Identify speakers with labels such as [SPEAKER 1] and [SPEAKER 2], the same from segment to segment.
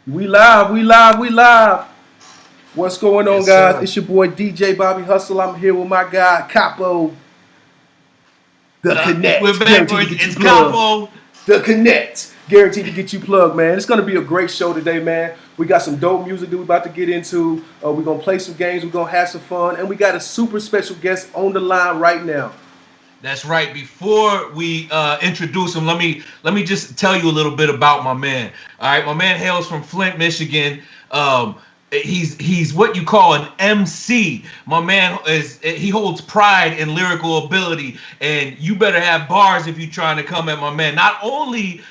[SPEAKER 1] We live, we live, we live. What's going on,
[SPEAKER 2] Yes,
[SPEAKER 1] guys?
[SPEAKER 2] sir.
[SPEAKER 1] It's your boy DJ Bobby Hustle. I'm here with my guy Capo, the
[SPEAKER 2] We're
[SPEAKER 1] Connect,
[SPEAKER 2] back.
[SPEAKER 1] guaranteed to get you
[SPEAKER 2] It's
[SPEAKER 1] plugged.
[SPEAKER 2] Capo.
[SPEAKER 1] The Connect, guaranteed to get you plugged, man. It's gonna be a great show today, man. We got some dope music that we're about to get into. We're gonna play some games. We're gonna have some fun, and we got a super special guest on the line right now.
[SPEAKER 2] That's right. Before we introduce him, let me just tell you a little bit about my man. All right, my man hails from Flint, Michigan. He's what you call an MC. My man he holds pride in lyrical ability, and you better have bars if you're trying to come at my man. Not only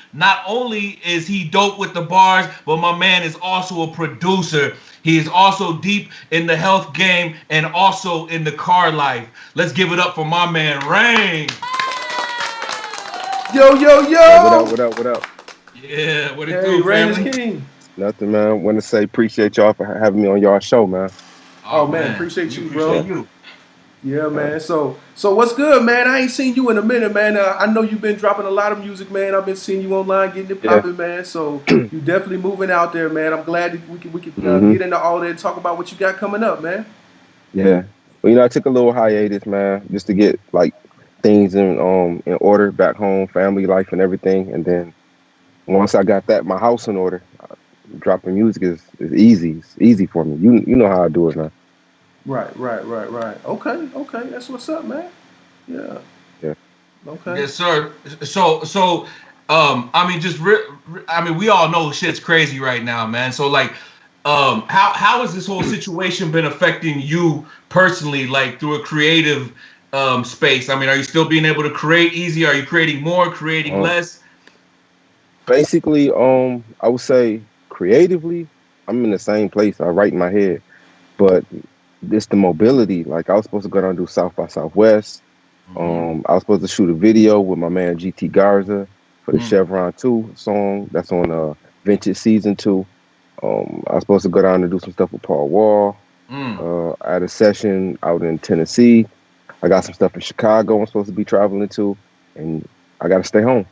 [SPEAKER 2] is he dope with the bars, but my man is also a producer. He is also deep in the health game and also in the car life. Let's give it up for my man REIN.
[SPEAKER 1] Yo, yo,
[SPEAKER 3] Hey,
[SPEAKER 1] yo!
[SPEAKER 3] what up?
[SPEAKER 2] Yeah, what it
[SPEAKER 1] Hey,
[SPEAKER 2] do,
[SPEAKER 1] Rain is
[SPEAKER 2] family?
[SPEAKER 1] king.
[SPEAKER 3] Nothing, man. Want to say appreciate y'all for having me on y'all show, man.
[SPEAKER 1] Oh, man, appreciate
[SPEAKER 2] we
[SPEAKER 1] you, bro.
[SPEAKER 2] appreciate you.
[SPEAKER 1] Yeah, man. So what's good, man? I ain't seen you in a minute, man. I know you've been dropping a lot of music, man. I've been seeing you online getting it
[SPEAKER 3] Yeah.
[SPEAKER 1] popping, man. So you definitely moving out there, man. I'm glad that we can
[SPEAKER 3] hmm
[SPEAKER 1] get into all that and talk about what you got coming up, man.
[SPEAKER 3] Yeah. Well, I took a little hiatus, man, just to get like things in order back home, family life and everything. And then once I got my house in order, dropping music is easy. It's easy for me. You know how I do it, man.
[SPEAKER 1] Right. Okay. That's what's up, man. Yeah.
[SPEAKER 3] Yeah.
[SPEAKER 1] Okay.
[SPEAKER 2] Yes, sir. I mean, I mean, we all know shit's crazy right now, man. So, like, how has this whole situation been affecting you personally, like through a creative space? I mean, are you still being able to create easy? Are you creating more, creating
[SPEAKER 3] Um,
[SPEAKER 2] less?
[SPEAKER 3] Basically, I would say creatively, I'm in the same place. I write in my head, but it's the mobility. Like I was supposed to go down and do South by Southwest.
[SPEAKER 2] Mm-hmm.
[SPEAKER 3] I was supposed to shoot a video with my man GT Garza for the
[SPEAKER 2] Mm.
[SPEAKER 3] Chevron 2 song that's on Vintage Season 2. I was supposed to go down and do some stuff with Paul Wall.
[SPEAKER 2] Mm.
[SPEAKER 3] I had a session out in Tennessee. I got some stuff in Chicago I'm supposed to be traveling to, and I got to stay home.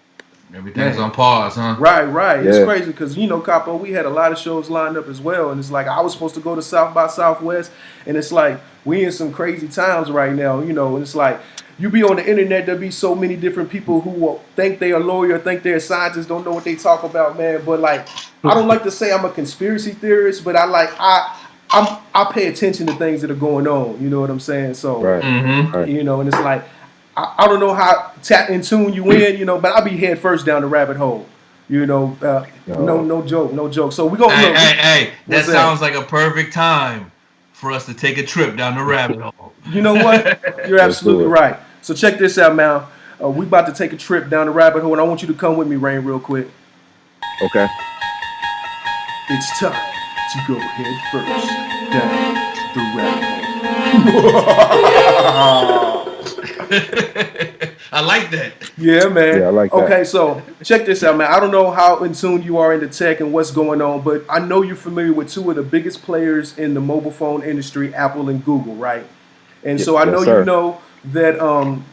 [SPEAKER 2] Everything's
[SPEAKER 1] Man.
[SPEAKER 2] on pause, huh?
[SPEAKER 1] Right. It's
[SPEAKER 3] Yeah.
[SPEAKER 1] crazy because Capo, we had a lot of shows lined up as well, and it's like I was supposed to go to South by Southwest, and it's like we in some crazy times right now, and it's like you be on the internet, there be so many different people who will think they are a lawyer, think they're a scientist, don't know what they talk about, man. But like, I don't like to say I'm a conspiracy theorist, but I pay attention to things that are going on. You know what I'm saying? So
[SPEAKER 3] Right.
[SPEAKER 2] Mm-hmm.
[SPEAKER 3] Right.
[SPEAKER 1] and it's like I don't know how in tune you in, but I'll be head first down the rabbit hole. No joke. So we gonna
[SPEAKER 2] Hey,
[SPEAKER 1] look.
[SPEAKER 2] hey, hey! That
[SPEAKER 1] What's that?
[SPEAKER 2] sounds like a perfect time for us to take a trip down the rabbit hole.
[SPEAKER 1] You know what? You're
[SPEAKER 3] Let's do
[SPEAKER 1] absolutely
[SPEAKER 3] it.
[SPEAKER 1] right. So check this out, man. We about to take a trip down the rabbit hole, and I want you to come with me, Rain, real quick.
[SPEAKER 3] Okay.
[SPEAKER 1] It's time to go head first down the rabbit hole.
[SPEAKER 2] I like that.
[SPEAKER 1] Yeah, man.
[SPEAKER 3] Yeah, I like that.
[SPEAKER 1] Okay, so check this out, man. I don't know how in tune you are into tech and what's going on, but I know you're familiar with two of the biggest players in the mobile phone industry, Apple and Google, right? And so I
[SPEAKER 3] Yes,
[SPEAKER 1] know
[SPEAKER 3] sir.
[SPEAKER 1] you know that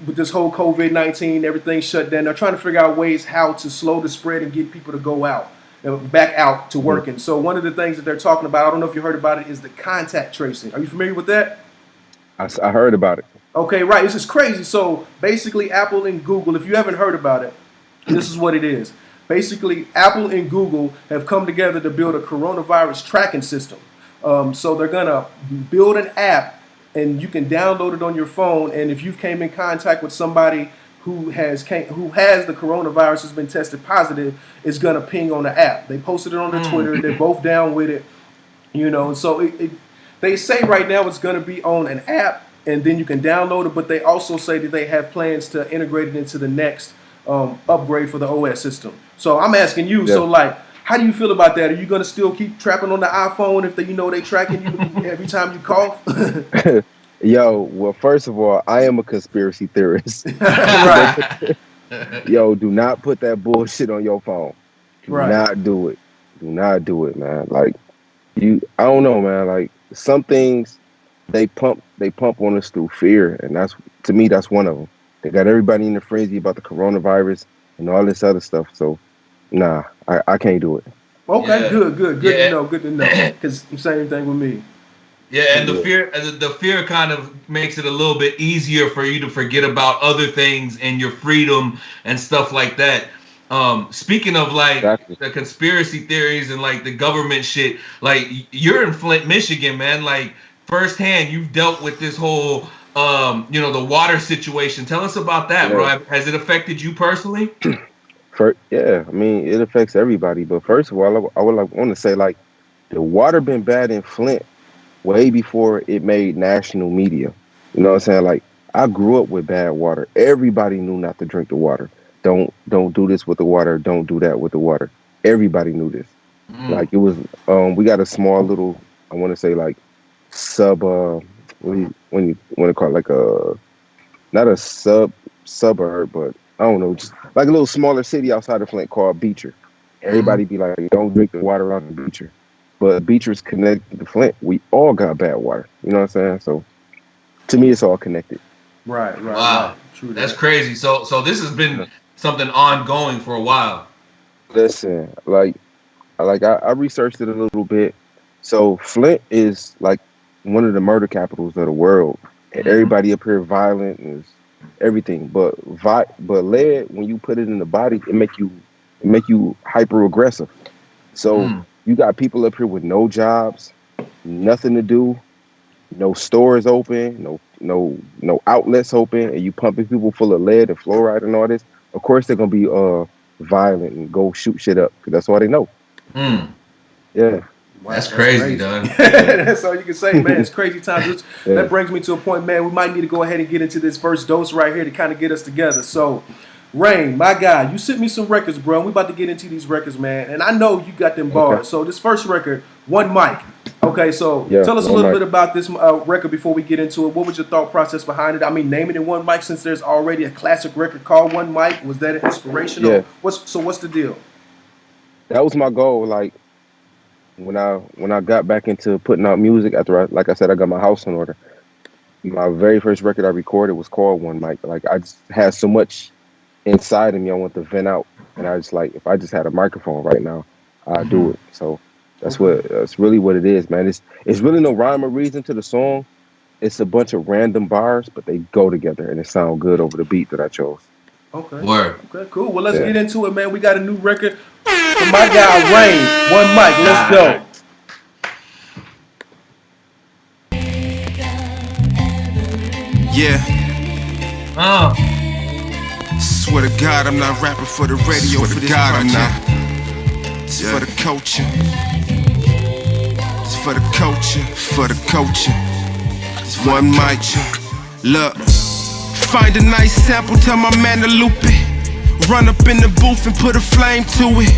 [SPEAKER 1] with this whole COVID-19, everything shut down. They're trying to figure out ways how to slow the spread and get people to go out, back out to working. So one of the things that they're talking about, I don't know if you heard about it, is the contact tracing. Are you familiar with that?
[SPEAKER 3] I heard about it.
[SPEAKER 1] Okay, right. This is crazy. So basically, Apple and Google, if you haven't heard about it, this is what it is. Basically, Apple and Google have come together to build a coronavirus tracking system. So they're going to build an app, and you can download it on your phone. And if you came in contact with somebody who has the coronavirus, has been tested positive, it's going to ping on the app. They posted it on their Twitter. They're both down with it. And so they say right now it's going to be on an app, and then you can download it, but they also say that they have plans to integrate it into the next upgrade for the OS system. So I'm asking you,
[SPEAKER 3] Yeah.
[SPEAKER 1] so like, how do you feel about that? Are you going to still keep trapping on the iPhone if they tracking you every time you cough?
[SPEAKER 3] Yo, well, first of all, I am a conspiracy theorist.
[SPEAKER 1] Right.
[SPEAKER 3] Yo, do not put that bullshit on your phone. Do
[SPEAKER 1] Right.
[SPEAKER 3] not do it. Do not do it, man. Like I don't know, man. Like some things they pump on us through fear, and to me that's one of them. They got everybody in a frenzy about the coronavirus and all this other stuff. So, nah, I can't do it.
[SPEAKER 1] Okay,
[SPEAKER 2] Yeah.
[SPEAKER 1] good
[SPEAKER 2] Yeah.
[SPEAKER 1] to know, because same thing with me.
[SPEAKER 2] Yeah, and the fear kind of makes it a little bit easier for you to forget about other things and your freedom and stuff like that. Speaking of like
[SPEAKER 3] Exactly.
[SPEAKER 2] the conspiracy theories and like the government shit, like you're in Flint, Michigan, man. Like firsthand, you've dealt with this whole the water situation. Tell us about that,
[SPEAKER 3] Yeah.
[SPEAKER 2] bro. Has it affected you personally?
[SPEAKER 3] Yeah, I mean, it affects everybody. But first of all, I would like want to say like the water been bad in Flint way before it made national media. You know what I'm saying? Like I grew up with bad water. Everybody knew not to drink the water. Don't do this with the water. Don't do that with the water. Everybody knew this.
[SPEAKER 2] Mm.
[SPEAKER 3] Like it was we got a small little, I want to say like sub when you want to call it like a, not a suburb, but I don't know, just like a little smaller city outside of Flint called Beecher.
[SPEAKER 2] Mm.
[SPEAKER 3] Everybody be like, don't drink the water out of Beecher. But Beecher's connected to Flint. We all got bad water. You know what I'm saying? So to me, it's all connected.
[SPEAKER 2] Wow,
[SPEAKER 1] True
[SPEAKER 2] that's
[SPEAKER 1] that.
[SPEAKER 2] crazy. So this has been something ongoing for a while.
[SPEAKER 3] Listen, I researched it a little bit. So Flint is like one of the murder capitals of the world. And
[SPEAKER 2] Mhm.
[SPEAKER 3] everybody up here violent and everything. But lead, when you put it in the body, it make you hyper aggressive. So
[SPEAKER 2] Mm.
[SPEAKER 3] you got people up here with no jobs, nothing to do, no stores open, no outlets open, and you pumping people full of lead and fluoride and all this. Of course they're gonna be violent and go shoot shit up because that's all they know.
[SPEAKER 2] Mm.
[SPEAKER 3] Yeah.
[SPEAKER 1] Wow,
[SPEAKER 2] That's crazy,
[SPEAKER 1] crazy.
[SPEAKER 2] dog.
[SPEAKER 1] That's all you can say, man. It's crazy times.
[SPEAKER 3] Yeah.
[SPEAKER 1] That brings me to a point, man. We might need to go ahead and get into this first dose right here to kind of get us together. So, Rain, my guy, you sent me some records, bro. We about to get into these records, man. And I know you got them bars.
[SPEAKER 3] Okay.
[SPEAKER 1] So this first record, One Mic. Okay, so
[SPEAKER 3] Yeah,
[SPEAKER 1] tell us a
[SPEAKER 3] One
[SPEAKER 1] little
[SPEAKER 3] Mic.
[SPEAKER 1] bit about this record before we get into it. What was your thought process behind it? I mean, name it in One Mic since there's already a classic record called One Mic. Was that inspirational?
[SPEAKER 3] Yeah.
[SPEAKER 1] What's the deal?
[SPEAKER 3] That was my goal. Like when I got back into putting out music after like I said, I got my house in order. My very first record I recorded was called One Mic. Like I just had so much inside of me I want to vent out, and I just like if I just had a microphone right now, I'd do it. So that's really what it is, man. It's really no rhyme or reason to the song. It's a bunch of random bars, but they go together and it sound good over the beat that I chose.
[SPEAKER 1] Okay.
[SPEAKER 2] Word.
[SPEAKER 1] Okay, cool. Well, let's
[SPEAKER 3] Yeah.
[SPEAKER 1] get into it, man. We got a new record from my guy, Rain. One Mic. Let's go.
[SPEAKER 4] Yeah,
[SPEAKER 2] Oh.
[SPEAKER 4] swear to God I'm not rapping for the radio. Swear for this God I'm not. It's for the culture. It's for the culture. For the culture. It's One Mic. Look, find a nice sample, tell my man to loop it. Run up in the booth and put a flame to it.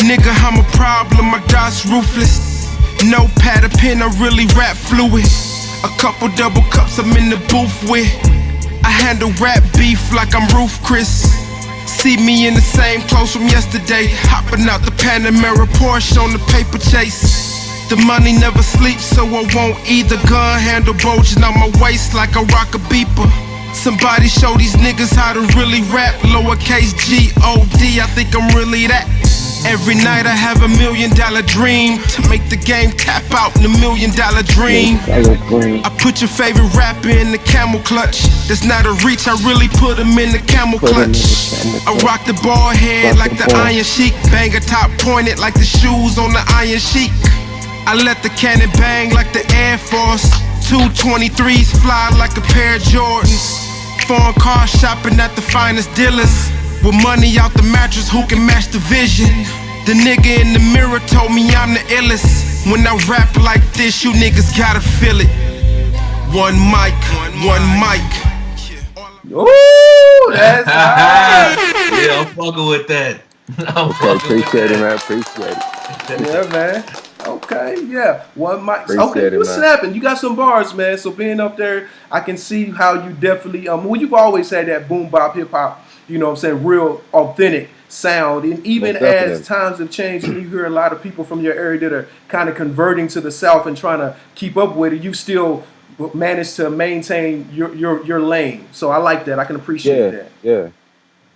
[SPEAKER 4] Nigga, I'm a problem, my God's ruthless. No pad or pen, I really rap fluid. A couple double cups I'm in the booth with. I handle rap beef like I'm Roof Chris. See me in the same clothes from yesterday, hopping out the Panamera Porsche on the paper chase. The money never sleeps, so I won't either. Gun handle bulging on my waist like I rock a beeper. Somebody show these niggas how to really rap. Lowercase G-O-D, I think I'm really that. Every night I have $1 million dream to make the game tap out in $1 million dream. I put your favorite rapper in the camel clutch. That's not a reach, I really put him in the camel clutch. I rock the ball head like the Iron Sheik. Bang a top pointed like the shoes on the Iron Sheik. I let the cannon bang like the Air Force. 223s fly like a pair of Jordans. Foreign car shopping at the finest dealers. With money out the mattress, who can match the vision? The nigga in the mirror told me I'm the illest. When I rap like this, you niggas gotta feel it. One mic, one mic.
[SPEAKER 1] Ooh, that's hot.
[SPEAKER 2] Yeah, I'm fucking with that. I'm
[SPEAKER 3] Okay,
[SPEAKER 2] fucking with
[SPEAKER 3] appreciate it,
[SPEAKER 2] that.
[SPEAKER 3] man. Appreciate it.
[SPEAKER 1] Yeah, man. Okay, yeah. One Mic.
[SPEAKER 3] Appreciate
[SPEAKER 1] Okay,
[SPEAKER 3] it,
[SPEAKER 1] you
[SPEAKER 3] man.
[SPEAKER 1] snapping. You got some bars, man. So being up there, I can see how you definitely well, you've always had that boom bop hip hop, you know what I'm saying, real authentic sound. And even
[SPEAKER 3] Most
[SPEAKER 1] as
[SPEAKER 3] definitely.
[SPEAKER 1] times have changed and you hear a lot of people from your area that are kind of converting to the South and trying to keep up with it, you've still managed to maintain your lane. So I like that. I can appreciate that.
[SPEAKER 3] Yeah.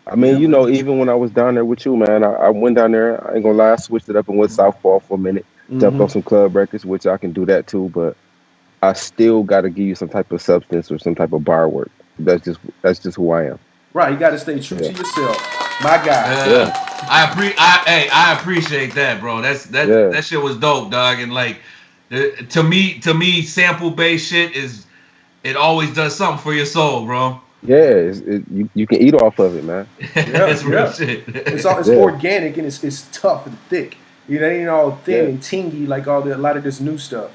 [SPEAKER 3] I mean,
[SPEAKER 1] Yeah,
[SPEAKER 3] you
[SPEAKER 1] man.
[SPEAKER 3] know, even when I was down there with you, man, I went down there. I ain't gonna lie, I switched it up and went southpaw for a minute. Jumped
[SPEAKER 1] Mm-hmm.
[SPEAKER 3] on some club records, which I can do that too. But I still got to give you some type of substance or some type of bar work. That's just who I am.
[SPEAKER 1] Right, you got to stay true
[SPEAKER 3] Yeah,
[SPEAKER 1] to yourself, my guy.
[SPEAKER 3] yeah,
[SPEAKER 2] I appreciate that, bro.
[SPEAKER 3] yeah.
[SPEAKER 2] That shit was dope, dog. And like, to me, sample based shit it always does something for your soul, bro.
[SPEAKER 3] Yeah, you can eat off of it, man.
[SPEAKER 1] Yeah,
[SPEAKER 2] It's real
[SPEAKER 1] yeah.
[SPEAKER 2] shit.
[SPEAKER 1] It's
[SPEAKER 3] Yeah,
[SPEAKER 1] organic and it's tough and thick. You know, it ain't all thin
[SPEAKER 3] yeah.
[SPEAKER 1] and tingy like a lot of this new stuff.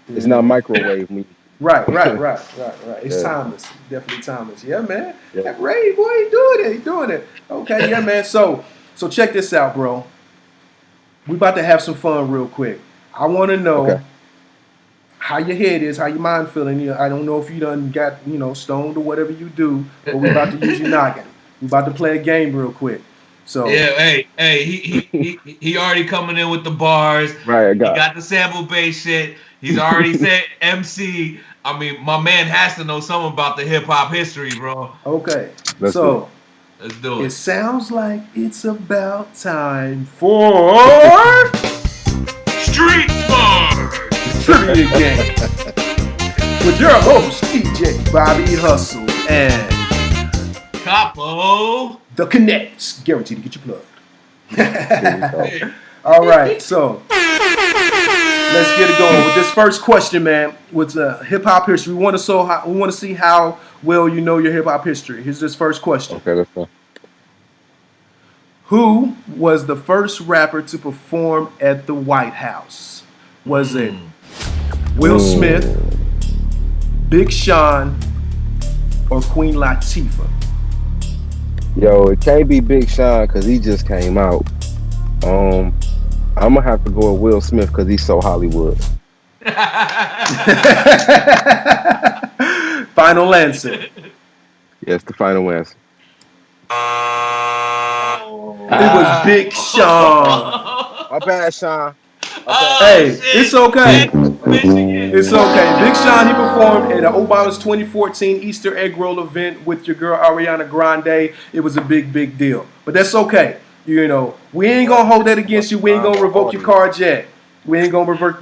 [SPEAKER 3] It's
[SPEAKER 1] You
[SPEAKER 3] not
[SPEAKER 1] know.
[SPEAKER 3] microwave me.
[SPEAKER 1] Right. It's
[SPEAKER 3] Yeah,
[SPEAKER 1] timeless, definitely timeless. Yeah, man.
[SPEAKER 3] yeah.
[SPEAKER 1] That Ray boy, he doing it. He doing it. Okay, yeah, man. So check this out, bro. We about to have some fun real quick. I want to
[SPEAKER 3] Okay.
[SPEAKER 1] know how your head is, how your mind feeling. You know, I don't know if you done got stoned or whatever you do, but we about to use your noggin. We about to play a game real quick. So
[SPEAKER 2] Yeah, hey, he already coming in with the bars.
[SPEAKER 3] Right, I
[SPEAKER 2] He
[SPEAKER 3] got.
[SPEAKER 2] got the sample based shit. He's already said MC. I mean, my man has to know something about the hip hop history, bro.
[SPEAKER 1] okay,
[SPEAKER 3] Let's do it.
[SPEAKER 1] so
[SPEAKER 2] Let's do
[SPEAKER 1] it
[SPEAKER 2] it.
[SPEAKER 1] sounds like it's about time for
[SPEAKER 2] Street Bars.
[SPEAKER 1] trivia game with your host DJ Bobby Hustle and
[SPEAKER 2] Capo.
[SPEAKER 1] the Connects, guaranteed to get you plugged.
[SPEAKER 3] Here we go.
[SPEAKER 2] Hey,
[SPEAKER 1] All right, so let's get it going with this first question, man. With hip hop history, we want to see how well you know your hip hop history. Here's this first question:
[SPEAKER 3] Okay, let's go.
[SPEAKER 1] Who was the first rapper to perform at the White House? Was it Will Smith, Big Sean, or Queen Latifah?
[SPEAKER 3] Yo, it can't be Big Sean because he just came out. I'm gonna have to go with Will Smith because he's so Hollywood.
[SPEAKER 1] Final answer.
[SPEAKER 3] Yes, the final answer.
[SPEAKER 1] It was Big Sean.
[SPEAKER 3] My bad, Sean.
[SPEAKER 2] Oh,
[SPEAKER 1] Hey,
[SPEAKER 2] shit.
[SPEAKER 1] it's okay.
[SPEAKER 2] Michigan.
[SPEAKER 1] It's okay. Big Sean, he performed at Obama's 2014 Easter egg roll event with your girl Ariana Grande. It was a big deal. But that's okay. You know, we ain't going to hold that against you. We ain't going to revoke your cards yet. We ain't going to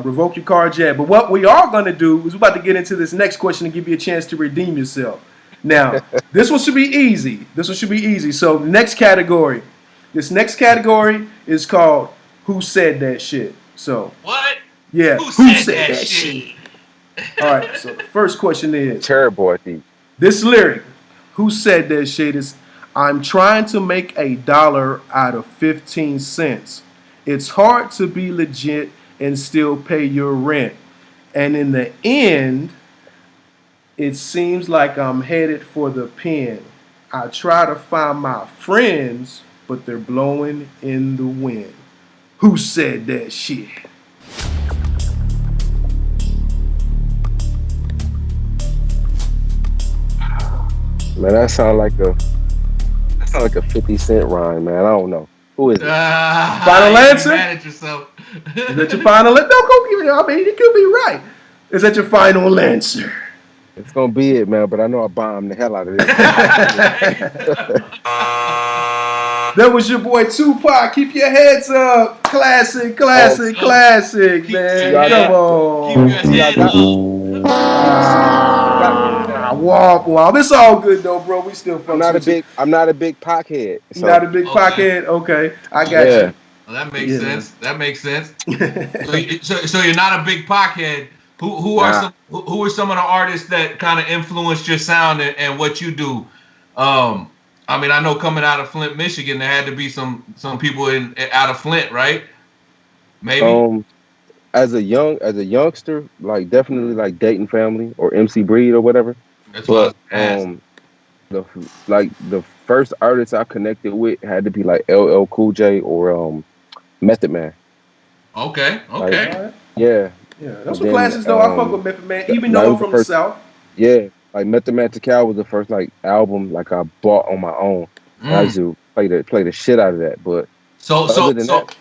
[SPEAKER 1] revoke your cards yet. But what we are going to do is we're about to get into this next question and give you a chance to redeem yourself. Now, this one should be easy. So, next category. This next category is called Who Said That Shit? So,
[SPEAKER 2] What?
[SPEAKER 1] yeah,
[SPEAKER 2] Who said that shit?
[SPEAKER 1] All right, so the first question is
[SPEAKER 3] Terrible at these.
[SPEAKER 1] this lyric. Who said that shit is I'm trying to make $1 out of 15 cents. It's hard to be legit and still pay your rent. And in the end, it seems like I'm headed for the pen. I try to find my friends, but they're blowing in the wind. Who said that shit?
[SPEAKER 3] Man, that sound like a 50 Cent rhyme, man. I don't know. Who is it?
[SPEAKER 1] Final
[SPEAKER 2] you
[SPEAKER 1] answer?
[SPEAKER 2] Mad at yourself.
[SPEAKER 1] Is that your final answer? No, go give it. I mean, it could be right. Is that your final answer?
[SPEAKER 3] It's gonna be it, man. But I know I bombed the hell out of this.
[SPEAKER 1] That was your boy Tupac. Keep your heads up. Classic, man. Come on.
[SPEAKER 2] Keep your head up.
[SPEAKER 1] Womp. It's all good though, bro. We still
[SPEAKER 3] I'm not a
[SPEAKER 1] with you.
[SPEAKER 3] big pockhead.
[SPEAKER 1] You're
[SPEAKER 3] So
[SPEAKER 1] not a big
[SPEAKER 2] Okay.
[SPEAKER 1] pockhead? Okay. I got
[SPEAKER 3] yeah,
[SPEAKER 2] Well, that makes
[SPEAKER 1] Yeah.
[SPEAKER 2] sense. That makes sense.
[SPEAKER 1] you.
[SPEAKER 2] So you're not a big pockhead. Who are some of the artists that kind of influenced your sound and what you do? I mean, I know coming out of Flint, Michigan, there had to be some people out of Flint, right? Maybe.
[SPEAKER 3] as a youngster, like definitely like Dayton Family or MC Breed or whatever.
[SPEAKER 2] That's what
[SPEAKER 3] But
[SPEAKER 2] I was asking.
[SPEAKER 3] the first artist I connected with had to be like LL Cool J or Method Man.
[SPEAKER 2] Okay.
[SPEAKER 1] All right.
[SPEAKER 3] Yeah,
[SPEAKER 1] Yeah, those
[SPEAKER 3] And
[SPEAKER 1] were
[SPEAKER 3] then,
[SPEAKER 1] classics though. I fuck with Method Man, even
[SPEAKER 3] that
[SPEAKER 1] though I'm
[SPEAKER 3] was the
[SPEAKER 1] from the
[SPEAKER 3] first-
[SPEAKER 1] South.
[SPEAKER 3] yeah. Like Method Man to Cal was the first like album like I bought on my own. I used to play the shit out of that. But
[SPEAKER 2] So
[SPEAKER 3] other than that-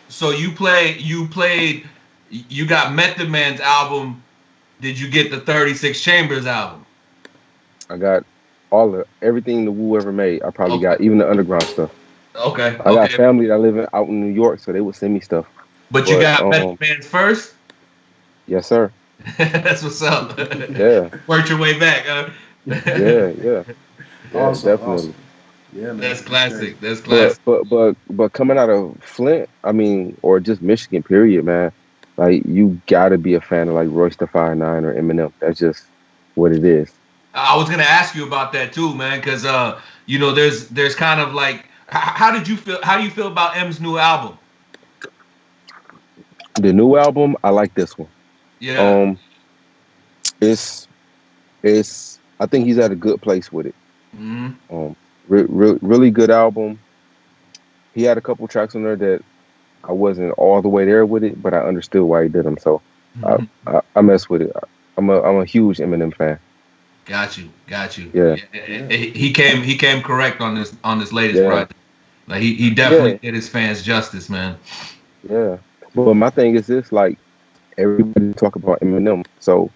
[SPEAKER 2] you got Method Man's album. Did you get the 36 Chambers album?
[SPEAKER 3] I got everything the Wu ever made. I probably
[SPEAKER 2] Okay.
[SPEAKER 3] got even the underground stuff.
[SPEAKER 2] Okay.
[SPEAKER 3] I got family that live out in New York, so they would send me stuff.
[SPEAKER 2] But you got Method Man's first?
[SPEAKER 3] Yes, sir.
[SPEAKER 2] That's what's up.
[SPEAKER 3] Yeah.
[SPEAKER 2] Worked your way back, huh?
[SPEAKER 3] Yeah,
[SPEAKER 1] Awesome,
[SPEAKER 3] definitely.
[SPEAKER 1] awesome. Yeah, man.
[SPEAKER 2] That's classic. That's classic.
[SPEAKER 3] But coming out of Flint, I mean, or just Michigan, period, man. Like, you gotta be a fan of like Royce the 5'9" or Eminem. That's just what it is.
[SPEAKER 2] I was gonna ask you about that too, man, because there's kind of like, how do you feel about M's new album?
[SPEAKER 3] The new album, I like this one.
[SPEAKER 2] Yeah.
[SPEAKER 3] It's I think he's at a good place with it.
[SPEAKER 2] Mm-hmm.
[SPEAKER 3] Really good album. He had a couple tracks on there that I wasn't all the way there with it, but I understood why he did them. So I mess with it. I'm a huge Eminem fan.
[SPEAKER 2] Got you.
[SPEAKER 3] Yeah.
[SPEAKER 2] He came correct on this latest project. Like he definitely did his fans justice, man.
[SPEAKER 3] Yeah. But my thing is this, like, everybody talk about Eminem. So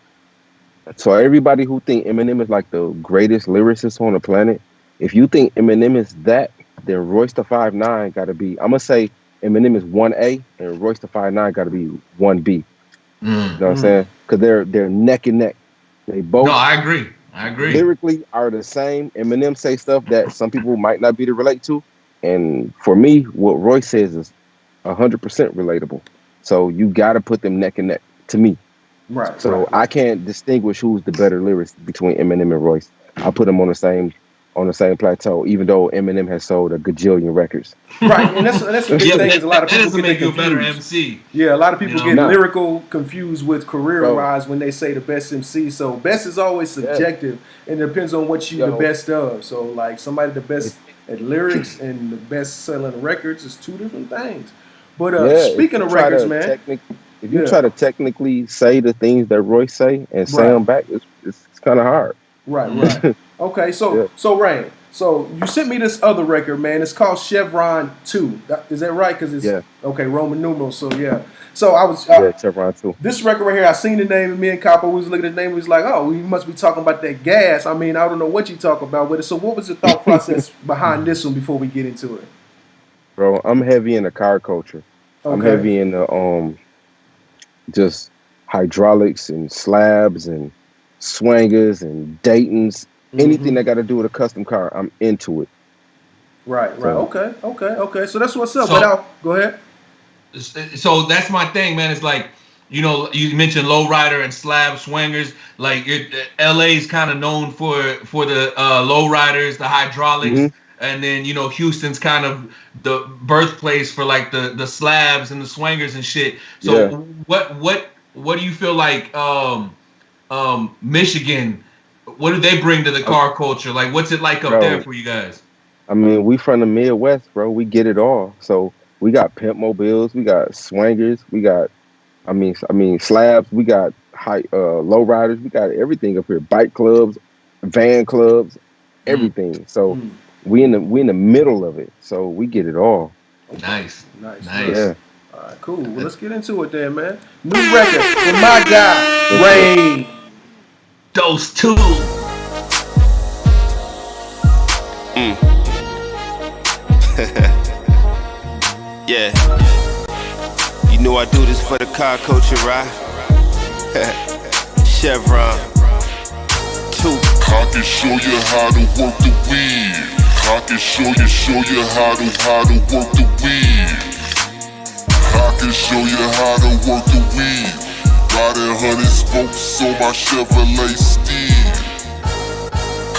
[SPEAKER 3] everybody who think Eminem is like the greatest lyricist on the planet, if you think Eminem is that, then Royce the 5'9" got to be, I'm going to say Eminem is 1A and Royce the 5'9" got to be 1B. You know what I'm saying? Because they're neck and neck. They both.
[SPEAKER 2] No, I agree.
[SPEAKER 3] Lyrically are the same. Eminem say stuff that some people might not be to relate to. And for me, what Royce says is 100% relatable. So you got to put them neck and neck to me.
[SPEAKER 1] Right.
[SPEAKER 3] So I can't distinguish who's the better lyricist between Eminem and Royce. I put them on the same plateau, even though Eminem has sold a gajillion records.
[SPEAKER 1] Right, and that's the big thing is a lot of people
[SPEAKER 2] that doesn't make you a better
[SPEAKER 1] confused.
[SPEAKER 2] MC.
[SPEAKER 1] Yeah, a lot of people get
[SPEAKER 3] Nah.
[SPEAKER 1] lyrical confused with career-wise when they say the best MC. So best is always subjective, and it depends on what you the best of. So like somebody the best at lyrics and the best selling records is two different things. But speaking of records, man.
[SPEAKER 3] If you try to technically say the things that Royce say and say them back, it's kind of hard.
[SPEAKER 1] Right. Okay, so REIN. So you sent me this other record, man. It's called Chevron 2. Is that right? Because it's okay, Roman numerals. So yeah. So I was
[SPEAKER 3] Chevron 2.
[SPEAKER 1] This record right here, I seen the name, and me and Copper was looking at the name. We was like, oh, you must be talking about that gas. I mean, I don't know what you talk about with it. So what was the thought process behind this one before we get into it?
[SPEAKER 3] Bro, I'm heavy in the car culture. Okay. I'm heavy in the just hydraulics and slabs and swangers and Daytons. Anything that got to do with a custom car, I'm into it.
[SPEAKER 1] Right. Okay. So that's what's up. But go ahead.
[SPEAKER 2] So that's my thing, man. It's like, you mentioned lowrider and slab swingers. Like LA's kind of known for the lowriders, the hydraulics, and then Houston's kind of the birthplace for like the slabs and the swingers and shit. So what do you feel like Michigan? What do they bring to the car culture? Like, what's it like up there for you guys?
[SPEAKER 3] I mean, we from the Midwest, bro. We get it all. So we got pimp mobiles, we got swangers, we got, I mean slabs, we got low riders, we got everything up here. Bike clubs, van clubs, everything. So we in the middle of it. So we get it all.
[SPEAKER 2] Nice.
[SPEAKER 3] Yeah.
[SPEAKER 1] All right, cool. Well, let's get into it then, man. New record from my guy, REIN.
[SPEAKER 2] DOSE2.
[SPEAKER 4] Yeah. You know I do this for the car culture, right? Chevron 2.
[SPEAKER 5] I can show you how to work the weed. I can show you how to work the weed. I can show you how to work the weed. Riding 100 spokes on my Chevrolet Steve.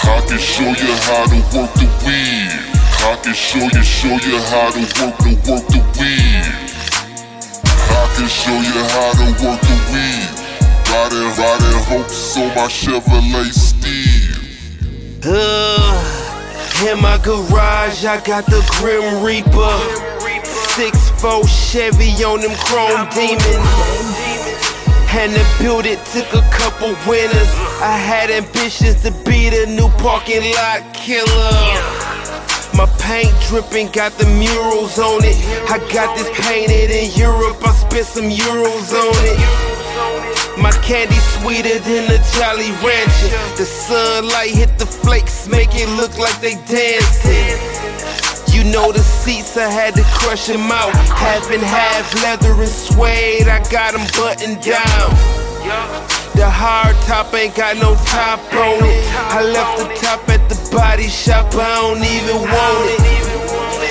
[SPEAKER 5] I can show you how to work the weed. I can show you how to work the weed. I can show you how to work the weed. Riding hopes on my Chevrolet Steve.
[SPEAKER 4] In my garage, I got the Grim Reaper. 6'4" Chevy on them chrome demons. And to build it took a couple winners. I had ambitions to be the new parking lot killer. My paint dripping, got the murals on it. I got this painted in Europe, I spent some euros on it. My candy sweeter than a Jolly Rancher. The sunlight hit the flakes, make it look like they dancing. You know the seats, I had to crush them out. Half and half, leather and suede, I got them buttoned down. The hard top ain't got no top on it. I left the top at the body shop, I don't even want it.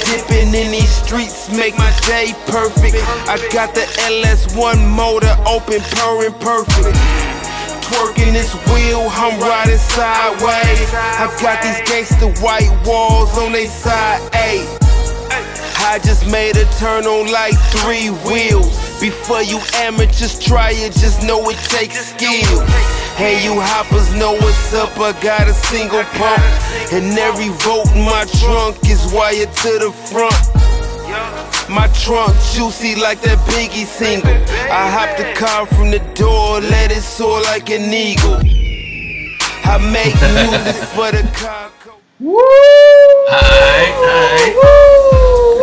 [SPEAKER 4] Dipping in these streets make my day perfect. I got the LS1 motor open, purring perfect. Twerking this wheel, I'm riding sideways. I've got these gangsta white walls on they side, ayy. I just made a turn on like 3 wheels. Before you amateurs try it, just know it takes skill. Hey, you hoppers know what's up, I got a single pump. And every vote in my trunk is wired to the front. My trunk juicy like that Biggie single. I hop the car from the door, let it soar like an eagle. I make music for the car.
[SPEAKER 1] Woo!
[SPEAKER 2] Alright.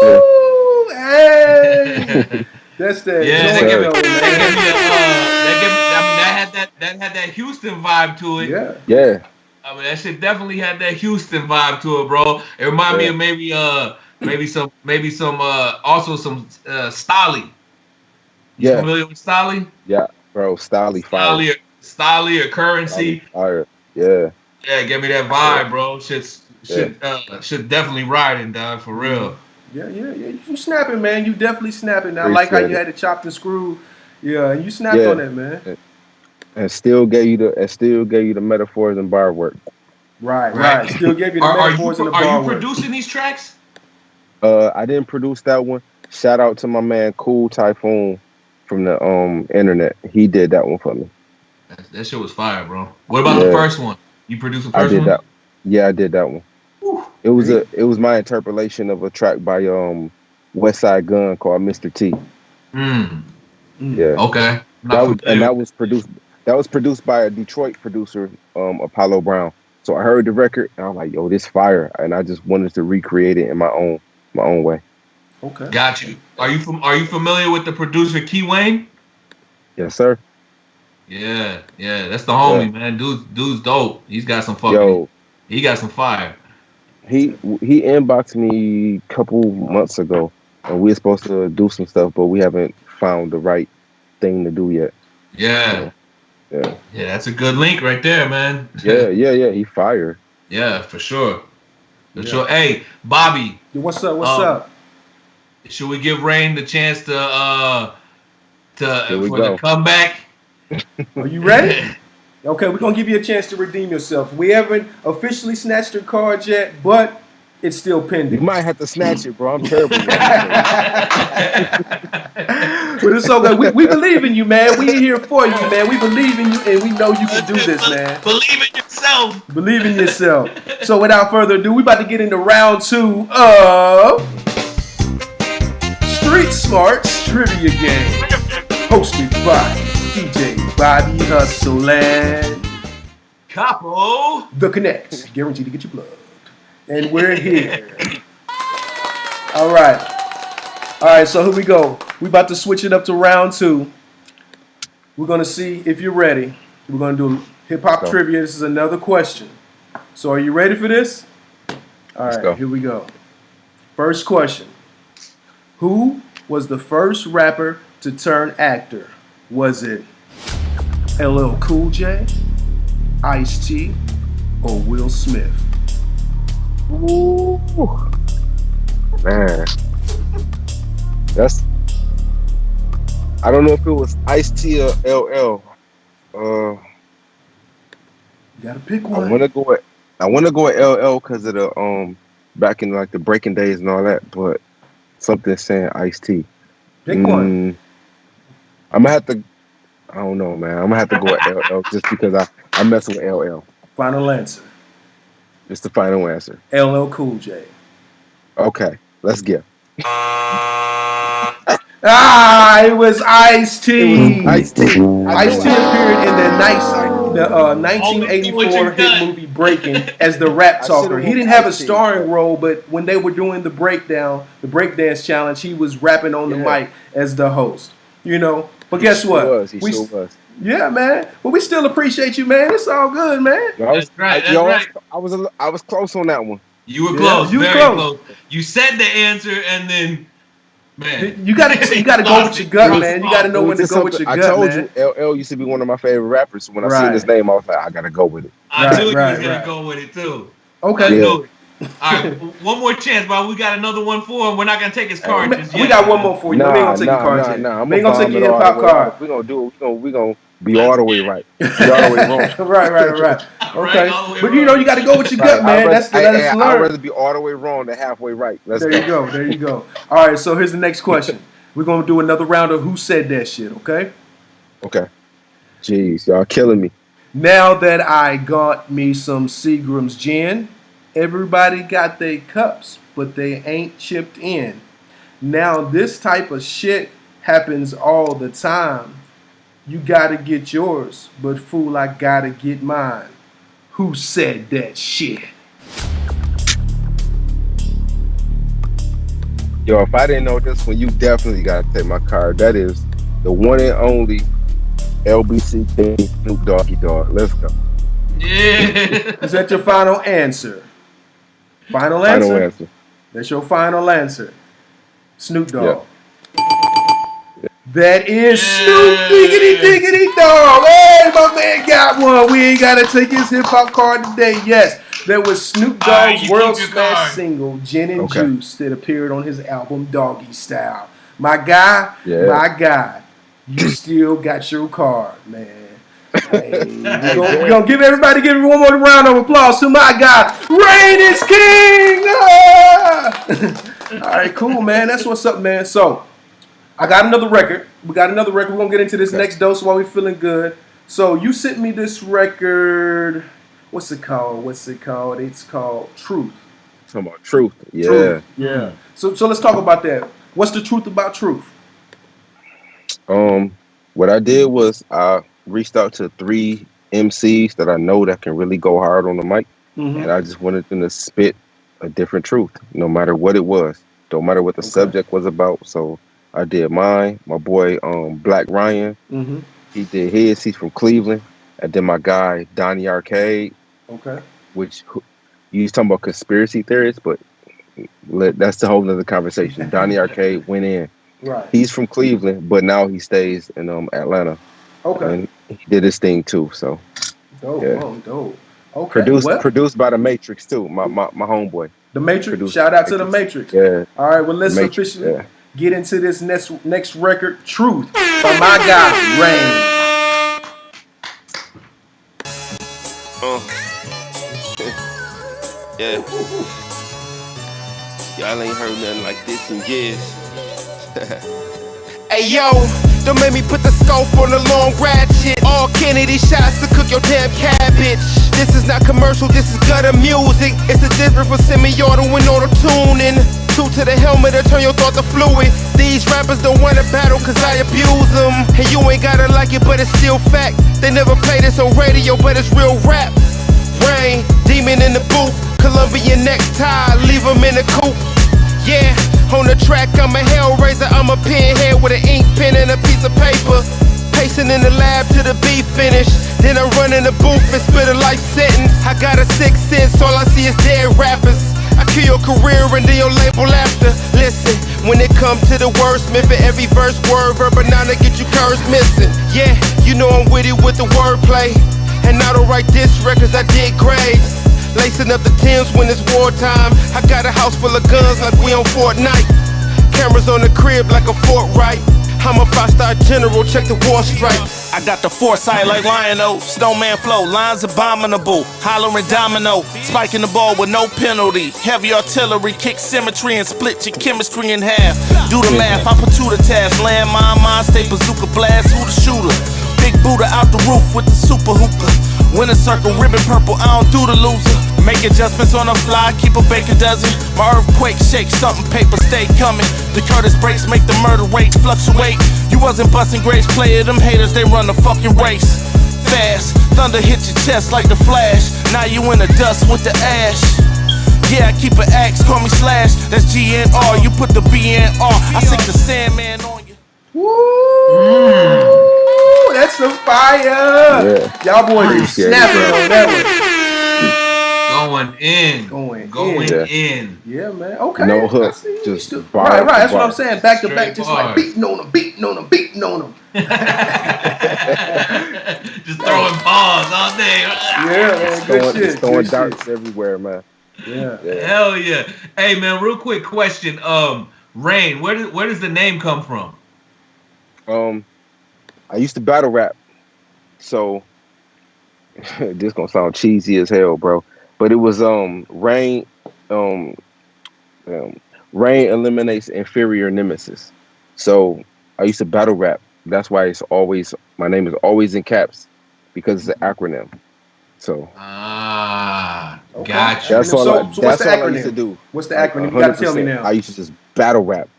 [SPEAKER 1] Woo! Hey! That's that.
[SPEAKER 2] Yeah,
[SPEAKER 1] joint,
[SPEAKER 2] that
[SPEAKER 1] though, man.
[SPEAKER 2] had that Houston vibe to it.
[SPEAKER 1] Yeah.
[SPEAKER 2] I mean, that shit definitely had that Houston vibe to it, bro. It reminded me of maybe some also some Stolly. You familiar with Stolly?
[SPEAKER 3] Yeah, bro, Stolly fire.
[SPEAKER 2] Stolly or Currency.
[SPEAKER 3] Fire. Yeah.
[SPEAKER 2] Yeah, give me that vibe, bro. Shit definitely riding, dog, for real.
[SPEAKER 1] Yeah. You snapping, man. You definitely snapping. I like how you had it chopped and screwed. Yeah, and you snapped on that, man.
[SPEAKER 3] And still gave you the metaphors and bar work.
[SPEAKER 1] Right. Still gave you the metaphors and the bar work.
[SPEAKER 2] Are you producing these tracks?
[SPEAKER 3] I didn't produce that one. Shout out to my man Cool Typhoon from the internet. He did that one for me.
[SPEAKER 2] That shit was fire, bro. What about the first one? You produced the first one?
[SPEAKER 3] That. Yeah, I did that one.
[SPEAKER 2] Whew.
[SPEAKER 3] It was my interpolation of a track by West Side Gun called Mr. T. Yeah.
[SPEAKER 2] Okay.
[SPEAKER 3] That was produced by a Detroit producer, Apollo Brown. So I heard the record and I was like, yo, this fire, and I just wanted to recreate it in my own way.
[SPEAKER 1] Okay.
[SPEAKER 2] Got you. Are you familiar with the producer Key Wayne?
[SPEAKER 3] Yes, sir.
[SPEAKER 2] Yeah, that's the homie, man. Dude's dope. He's got some fucking. He got some fire.
[SPEAKER 3] He inboxed me a couple months ago, and we were supposed to do some stuff, but we haven't found the right thing to do yet.
[SPEAKER 2] Yeah.
[SPEAKER 3] Yeah,
[SPEAKER 2] that's a good link right there, man.
[SPEAKER 3] Yeah. He fired.
[SPEAKER 2] Yeah, for sure. Sure. Hey, Bobby.
[SPEAKER 1] What's up?
[SPEAKER 2] Should we give REIN the chance to the comeback?
[SPEAKER 1] Are you ready? Okay, we're gonna give you a chance to redeem yourself. We haven't officially snatched your cards yet, but it's still pending.
[SPEAKER 3] You might have to snatch it, bro. I'm terrible.
[SPEAKER 1] But it's so good. We believe in you, man. We here for you, man. We believe in you, and we know you can do this, man.
[SPEAKER 2] Believe in yourself.
[SPEAKER 1] Believe in yourself. So without further ado, we about to get into round 2 of Street Smarts Trivia Game, hosted by DJ Bobby Hustle and
[SPEAKER 2] Capo
[SPEAKER 1] The Connect, guaranteed to get you plugged. And we're here. All right, so here we go. We about to switch it up to round 2. We're going to see if you're ready. We're going to do hip-hop trivia. This is another question. So are you ready for this? All right, here we go. First question. Who was the first rapper to turn actor? Was it LL Cool J, Ice-T, or Will Smith?
[SPEAKER 3] Ooh. Man. I don't know if it was Ice-T or LL.
[SPEAKER 1] You gotta pick one.
[SPEAKER 3] I wanna go with LL because of the back in like the breaking days and all that, but something saying Ice-T.
[SPEAKER 1] Pick one.
[SPEAKER 3] I'm gonna have to. I don't know, man. I'm gonna have to go with LL just because I mess with LL.
[SPEAKER 1] Final answer.
[SPEAKER 3] It's the final answer.
[SPEAKER 1] LL Cool J.
[SPEAKER 3] Okay, let's get.
[SPEAKER 1] It was Ice-T.
[SPEAKER 3] Ice-T.
[SPEAKER 1] Ice-T appeared in the 1984 hit movie Breaking as the rap talker. He didn't have a starring role, but when they were doing the breakdance challenge, he was rapping on the mic as the host. You know, but guess what?
[SPEAKER 3] He sure was.
[SPEAKER 1] Yeah, man. But we still appreciate you, man. It's all good, man.
[SPEAKER 2] That's right.
[SPEAKER 3] I was close on that one.
[SPEAKER 2] You were close.
[SPEAKER 1] You
[SPEAKER 2] very
[SPEAKER 1] close.
[SPEAKER 2] You said the answer, and then, man,
[SPEAKER 1] you gotta go with your gut, man. You gotta know when to go with your gut, man.
[SPEAKER 3] I told you, LL used to be one of my favorite rappers. When I seen his name, I was like, I gotta go with it.
[SPEAKER 2] I knew you was gonna go with it too.
[SPEAKER 1] Okay.
[SPEAKER 2] All right, one more chance, but we got another one for him. We're not gonna take his card.
[SPEAKER 1] We got one more for you. We ain't gonna take your card yet. We ain't gonna take your hip hop card.
[SPEAKER 3] We gonna do it. We gonna be all the way right. Be all the way wrong.
[SPEAKER 1] Right. Okay. But you got to go with your gut, man. That's
[SPEAKER 3] I'd rather be all the way wrong than halfway right.
[SPEAKER 1] There you go. All right, so here's the next question. We're going to do another round of Who Said That Shit, okay?
[SPEAKER 3] Okay. Jeez, y'all killing me.
[SPEAKER 1] Now that I got me some Seagram's gin, everybody got their cups, but they ain't chipped in. Now this type of shit happens all the time. You gotta get yours, but fool, I gotta get mine. Who said that shit?
[SPEAKER 3] Yo, if I didn't know this one, you definitely gotta take my card. That is the one and only LBC King Snoop Doggy Dogg. Let's go.
[SPEAKER 2] Yeah.
[SPEAKER 1] Is that your final answer? Final answer? That's your final answer. Snoop Dogg.
[SPEAKER 3] Yeah.
[SPEAKER 1] That is Snoop Diggity Dogg. Hey, my man got one. We ain't got to take his hip hop card today. Yes, that was Snoop Dogg's world smash single, Gin and Juice, that appeared on his album Doggy Style. My guy, you still got your card, man. Hey, we're gonna give everyone more round of applause to my guy, REIN is King. All right, cool, man. That's what's up, man. So, I got another record. We got another record. We're going to get into this next dose while we're feeling good. So you sent me this record. What's it called? It's called Truth.
[SPEAKER 3] Talking about Truth. Yeah.
[SPEAKER 1] Truth. Yeah. So let's talk about that. What's the truth about Truth?
[SPEAKER 3] What I did was I reached out to 3 MCs that I know that can really go hard on the mic. Mm-hmm. And I just wanted them to spit a different truth, no matter what it was. Don't matter what the subject was about. So I did mine. My boy, Black Ryan, he did his. He's from Cleveland. And then my guy, Donnie Arcade, which he's talking about conspiracy theorists, but that's a whole nother conversation. Donnie Arcade went in.
[SPEAKER 1] Right.
[SPEAKER 3] He's from Cleveland, but now he stays in Atlanta. Okay. And he did his thing too. So.
[SPEAKER 1] Dope. Okay.
[SPEAKER 3] Produced by The Matrix too. My homeboy.
[SPEAKER 1] The Matrix. Shout out to The Matrix.
[SPEAKER 3] Yeah.
[SPEAKER 1] All right. Well, let's officially get into this next record, Truth, by my guy, REIN.
[SPEAKER 4] Yeah. Y'all ain't heard nothing like this in years. Hey yo, don't make me put the scope on the long ratchet. All Kennedy shots to cook your damn cabbage. This is not commercial, this is gutter music. It's a difference for semi-auto and auto-tuning. 2 to the helmet to turn your thought to fluid. These rappers don't wanna battle cause I abuse them. And you ain't gotta like it, but it's still fact. They never play this on radio, but it's real rap. REIN, demon in the booth, Colombian necktie, leave him in the coop. Yeah, on the track I'm a hellraiser, I'm a pinhead with an ink pen and a piece of paper. Pacing in the lab to the beat finish. Then I run in the booth and spit a life sentence. I got a 6th sense, all I see is dead rappers. I kill your career and then your label after. Listen, when it comes to the wordsmith, for every verse word, verb, banana get you curves missing. Yeah, you know I'm witty with the wordplay. And I don't write diss records, I dig graves. Lacing up the Timbs when it's wartime. I got a house full of guns like we on Fortnite. Cameras on the crib like a fort right. I'm a 5-star general, check the war stripes.
[SPEAKER 6] I got the foresight like Lion-O, Snowman flow, lines abominable, hollering domino, spiking the ball with no penalty. Heavy artillery, kick symmetry and split your chemistry in half. Do the math, I put 2 to task, land mine, stay bazooka blast, who the shooter? Big Buddha out the roof with the super hookah. Winner circle, ribbon purple, I don't do the loser. Make adjustments on the fly, keep a baker dozen. My earthquake shake, something paper stay coming. The Curtis breaks make the murder rate fluctuate. You wasn't busting grades, player, them haters, they run the fucking race. Fast, thunder hit your chest like the Flash. Now you in the dust with the ash. Yeah, I keep an axe, call me Slash. That's GNR, you put the BNR. I stick the Sandman on you.
[SPEAKER 1] Woo! That's some fire Fire!
[SPEAKER 3] Yeah.
[SPEAKER 1] Y'all boys is
[SPEAKER 3] Appreciate it,
[SPEAKER 1] snapping
[SPEAKER 3] bro.
[SPEAKER 1] on that one.
[SPEAKER 2] Going in.
[SPEAKER 1] Yeah, man. Okay.
[SPEAKER 3] No hook,
[SPEAKER 1] I see you.
[SPEAKER 3] just
[SPEAKER 1] Still,
[SPEAKER 3] bar
[SPEAKER 1] right.
[SPEAKER 3] after
[SPEAKER 1] That's what
[SPEAKER 3] bar.
[SPEAKER 1] I'm saying. Back to
[SPEAKER 2] Straight
[SPEAKER 1] back, just
[SPEAKER 2] bars.
[SPEAKER 1] like beating on them.
[SPEAKER 2] Just throwing balls all day.
[SPEAKER 1] Yeah, man. Good shit.
[SPEAKER 3] Just throwing
[SPEAKER 1] Good
[SPEAKER 3] darts
[SPEAKER 1] shit.
[SPEAKER 3] everywhere, man.
[SPEAKER 1] Yeah.
[SPEAKER 2] Hell yeah. Hey man, real quick question. REIN, where does the name come from?
[SPEAKER 3] I used to battle rap, so this gonna sound cheesy as hell, bro. But it was REIN. REIN eliminates inferior nemesis. So I used to battle rap. That's why my name is always in caps, because it's an acronym. So
[SPEAKER 1] Okay.
[SPEAKER 2] Gotcha.
[SPEAKER 3] that's all.
[SPEAKER 1] So what's
[SPEAKER 3] That's
[SPEAKER 1] the
[SPEAKER 3] all I
[SPEAKER 1] acronym?
[SPEAKER 3] used to do.
[SPEAKER 1] What's the acronym? You gotta tell me now.
[SPEAKER 3] I used to just battle rap,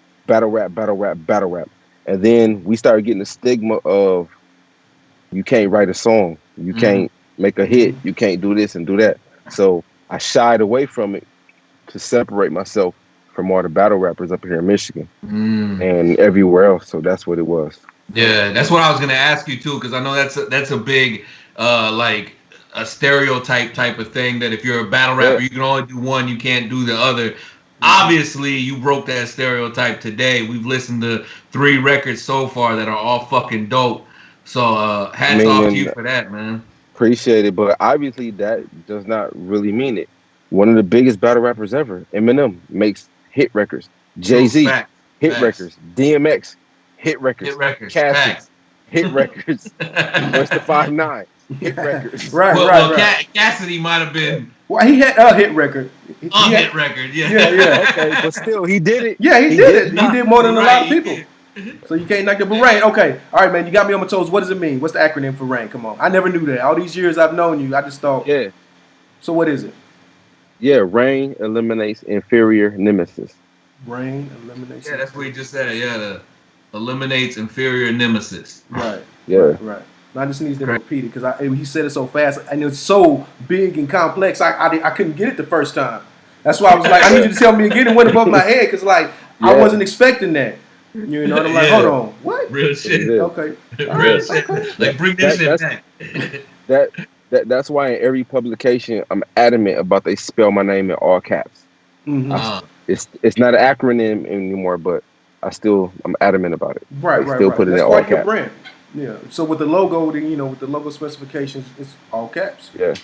[SPEAKER 3] and then we started getting the stigma of you can't write a song, you can't make a hit, you can't do this and do that. So I shied away from it to separate myself from all the battle rappers up here in Michigan and everywhere else. So that's what it was.
[SPEAKER 2] Yeah, that's what I was gonna ask you too, because I know that's a big like a stereotype type of thing, that if you're a battle rapper, you can only do one, you can't do the other. Obviously, you broke that stereotype today. We've listened to 3 records so far that are all fucking dope. So hats off to you for that, man.
[SPEAKER 3] Appreciate it, but obviously that does not really mean it. One of the biggest battle rappers ever, Eminem, makes hit records. Jay-Z, hit records. DMX, hit records. Cassidy, hit records. What's the 5'9"? Hit records.
[SPEAKER 1] Right.
[SPEAKER 2] Cassidy might have been.
[SPEAKER 1] Well, he had a hit record.
[SPEAKER 2] Hit record, yeah.
[SPEAKER 3] Okay, but still, he did it.
[SPEAKER 1] Yeah, he did it. He did more than a lot of people. So you can't knock the REIN. Okay. All right, man. You got me on my toes. What does it mean? What's the acronym for REIN? Come on. I never knew that. All these years I've known you, I just thought.
[SPEAKER 3] Yeah.
[SPEAKER 1] So what is it?
[SPEAKER 3] Yeah, REIN eliminates inferior nemesis.
[SPEAKER 1] REIN eliminates.
[SPEAKER 2] Yeah, that's what he just said. Yeah, the eliminates inferior nemesis.
[SPEAKER 1] Right.
[SPEAKER 3] Yeah.
[SPEAKER 1] Right. I just need to repeat it because he said it so fast and it's so big and complex. I couldn't get it the first time. That's why I was like, I need you to tell me again. It went above my head because I wasn't expecting that. You know, and I'm like, hold on, what?
[SPEAKER 2] Real shit.
[SPEAKER 1] Okay.
[SPEAKER 2] Real shit.
[SPEAKER 1] Okay.
[SPEAKER 2] Like bring this shit back.
[SPEAKER 3] That's why in every publication I'm adamant about they spell my name in all caps.
[SPEAKER 1] Mm-hmm.
[SPEAKER 3] It's not an acronym anymore, but I'm adamant about it.
[SPEAKER 1] Right.
[SPEAKER 3] Still put it in all
[SPEAKER 1] part of your
[SPEAKER 3] caps.
[SPEAKER 1] brand. Yeah. So with the logo, with the logo specifications, it's all caps.
[SPEAKER 3] Yeah.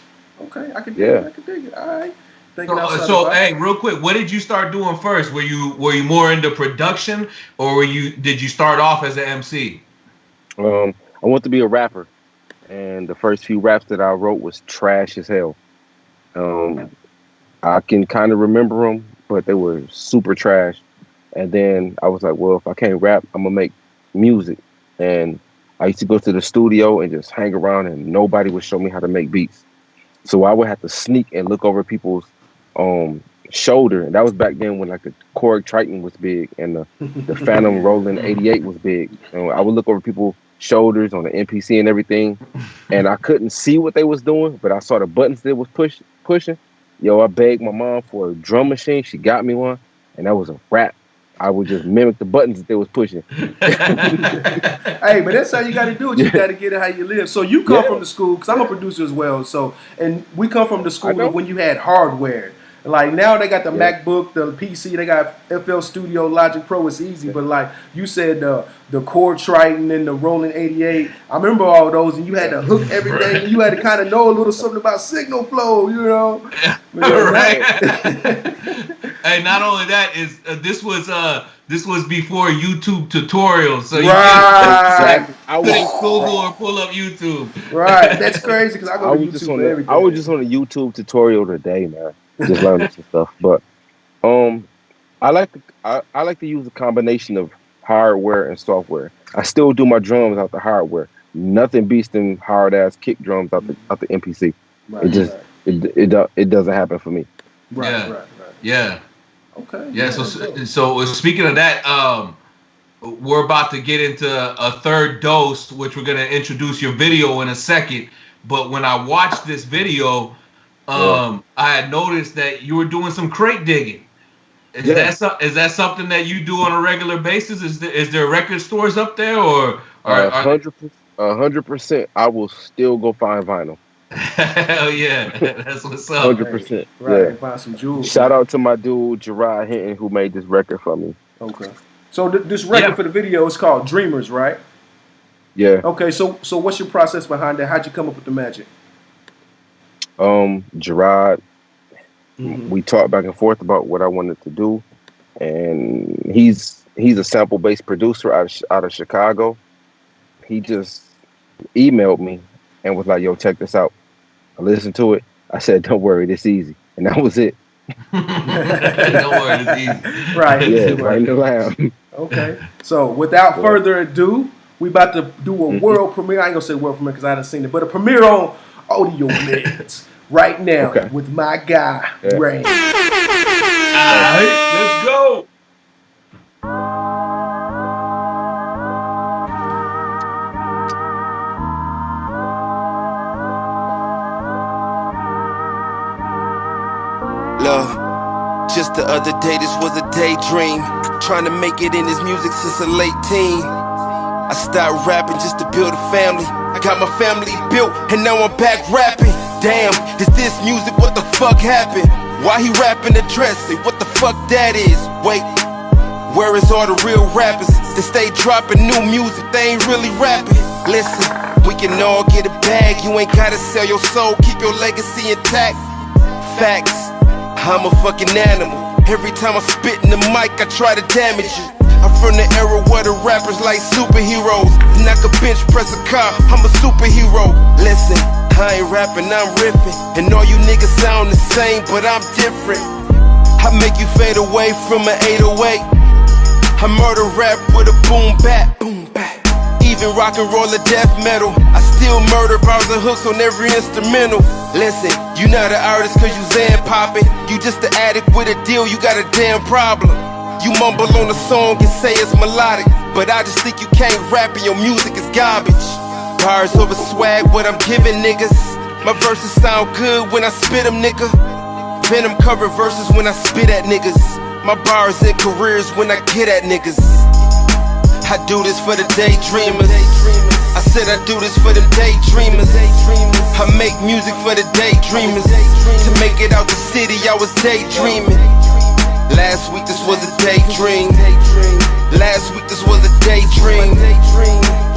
[SPEAKER 1] Okay, I can dig it. I can dig it. All right.
[SPEAKER 2] So hey, real quick, what did you start doing first? Were you more into production, or did you start off as an MC?
[SPEAKER 3] I want to be a rapper, and the first few raps that I wrote was trash as hell. I can kind of remember them, but they were super trash. And then I was like, well, if I can't rap, I'm gonna make music. And I used to go to the studio and just hang around, and nobody would show me how to make beats. So I would have to sneak and look over people's shoulder, and that was back then when like the Korg Triton was big and the Phantom Roland 88 was big. And I would look over people's shoulders on the MPC and everything, and I couldn't see what they was doing, but I saw the buttons they was pushing. Yo, I begged my mom for a drum machine. She got me one, and that was a rap. I would just mimic the buttons that they was pushing.
[SPEAKER 1] Hey, but that's how you got to do it. You got to get it how you live. So you come from the school, because I'm a producer as well. So, and we come from the school of when you had hardware. Like now they got the MacBook, the PC, they got FL Studio, Logic Pro. It's easy, but like you said, the Korg Triton and the Roland 88. I remember all those, and you had to hook everything. And you had to kind of know a little something about signal flow, you know.
[SPEAKER 2] Right. Hey, not only that is this was before YouTube tutorials, so you couldn't Google or pull up YouTube.
[SPEAKER 1] Right, that's crazy because I go to YouTube for everything.
[SPEAKER 3] I was just on a YouTube tutorial today, man. Just learning some stuff, but I like to use a combination of hardware and software. I still do my drums out the hardware. Nothing beats them hard ass kick drums out the MPC. Right, it doesn't happen for me.
[SPEAKER 1] Right.
[SPEAKER 2] Yeah.
[SPEAKER 1] Okay.
[SPEAKER 2] Yeah. So speaking of that, we're about to get into a third dose, which we're gonna introduce your video in a second. But when I watched this video, I had noticed that you were doing some crate digging. Is that something that you do on a regular basis? Is there record stores up there, or All right,
[SPEAKER 3] 100%. I will still go find vinyl.
[SPEAKER 2] Hell yeah, that's what's up.
[SPEAKER 3] 100%.
[SPEAKER 1] Right,
[SPEAKER 3] Yeah.
[SPEAKER 1] find some jewels.
[SPEAKER 3] Shout out to my dude Gerard Hinton who made this record for me.
[SPEAKER 1] Okay. So this record for the video is called Dreamers, right?
[SPEAKER 3] Yeah.
[SPEAKER 1] Okay. So what's your process behind that? How'd you come up with the magic?
[SPEAKER 3] Gerard, we talked back and forth about what I wanted to do, and he's a sample-based producer out of Chicago. He just emailed me and was like, "Yo, check this out." I listened to it. I said, "Don't worry, this easy," and that was it.
[SPEAKER 2] Don't worry, it's easy.
[SPEAKER 1] Right.
[SPEAKER 3] Yeah, right in the lamb.
[SPEAKER 1] Okay. So without further ado, we about to do a world premiere. I ain't gonna say world premiere because I haven't seen it, but a premiere on Audio Meds right now with my guy REIN.
[SPEAKER 2] All right, let's go.
[SPEAKER 4] Love, just the other day, this was a daydream. Trying to make it in this music since a late teen. I stopped rapping just to build a family. I got my family built, and now I'm back rapping. Damn, is this music? What the fuck happened? Why he rapping the dress? Say what the fuck that is? Wait, where is all the real rappers that stay dropping new music? They ain't really rapping. Listen, we can all get a bag. You ain't gotta sell your soul, keep your legacy intact. Facts, I'm a fucking animal. Every time I spit in the mic, I try to damage you. I'm from the era where the rappers like superheroes, and I could bench press a car, I'm a superhero. Listen, I ain't rapping, I'm riffing, and all you niggas sound the same, but I'm different. I make you fade away from an 808. I murder rap with a boom bap, boom bap. Even rock and roll or death metal, I still murder bars and hooks on every instrumental. Listen, you not an artist cause you Zan poppin'. You just an addict with a deal, you got a damn problem. You mumble on a song and say it's melodic, but I just think you can't rap and your music is garbage. Bars over swag, what I'm giving niggas. My verses sound good when I spit them, nigga. Venom cover verses when I spit at niggas. My bars and careers when I get at niggas. I do this for the daydreamers. I said I do this for them daydreamers. I make music for the daydreamers. To make it out the city, I was daydreaming. Last week this was a daydream. Last week this was a daydream.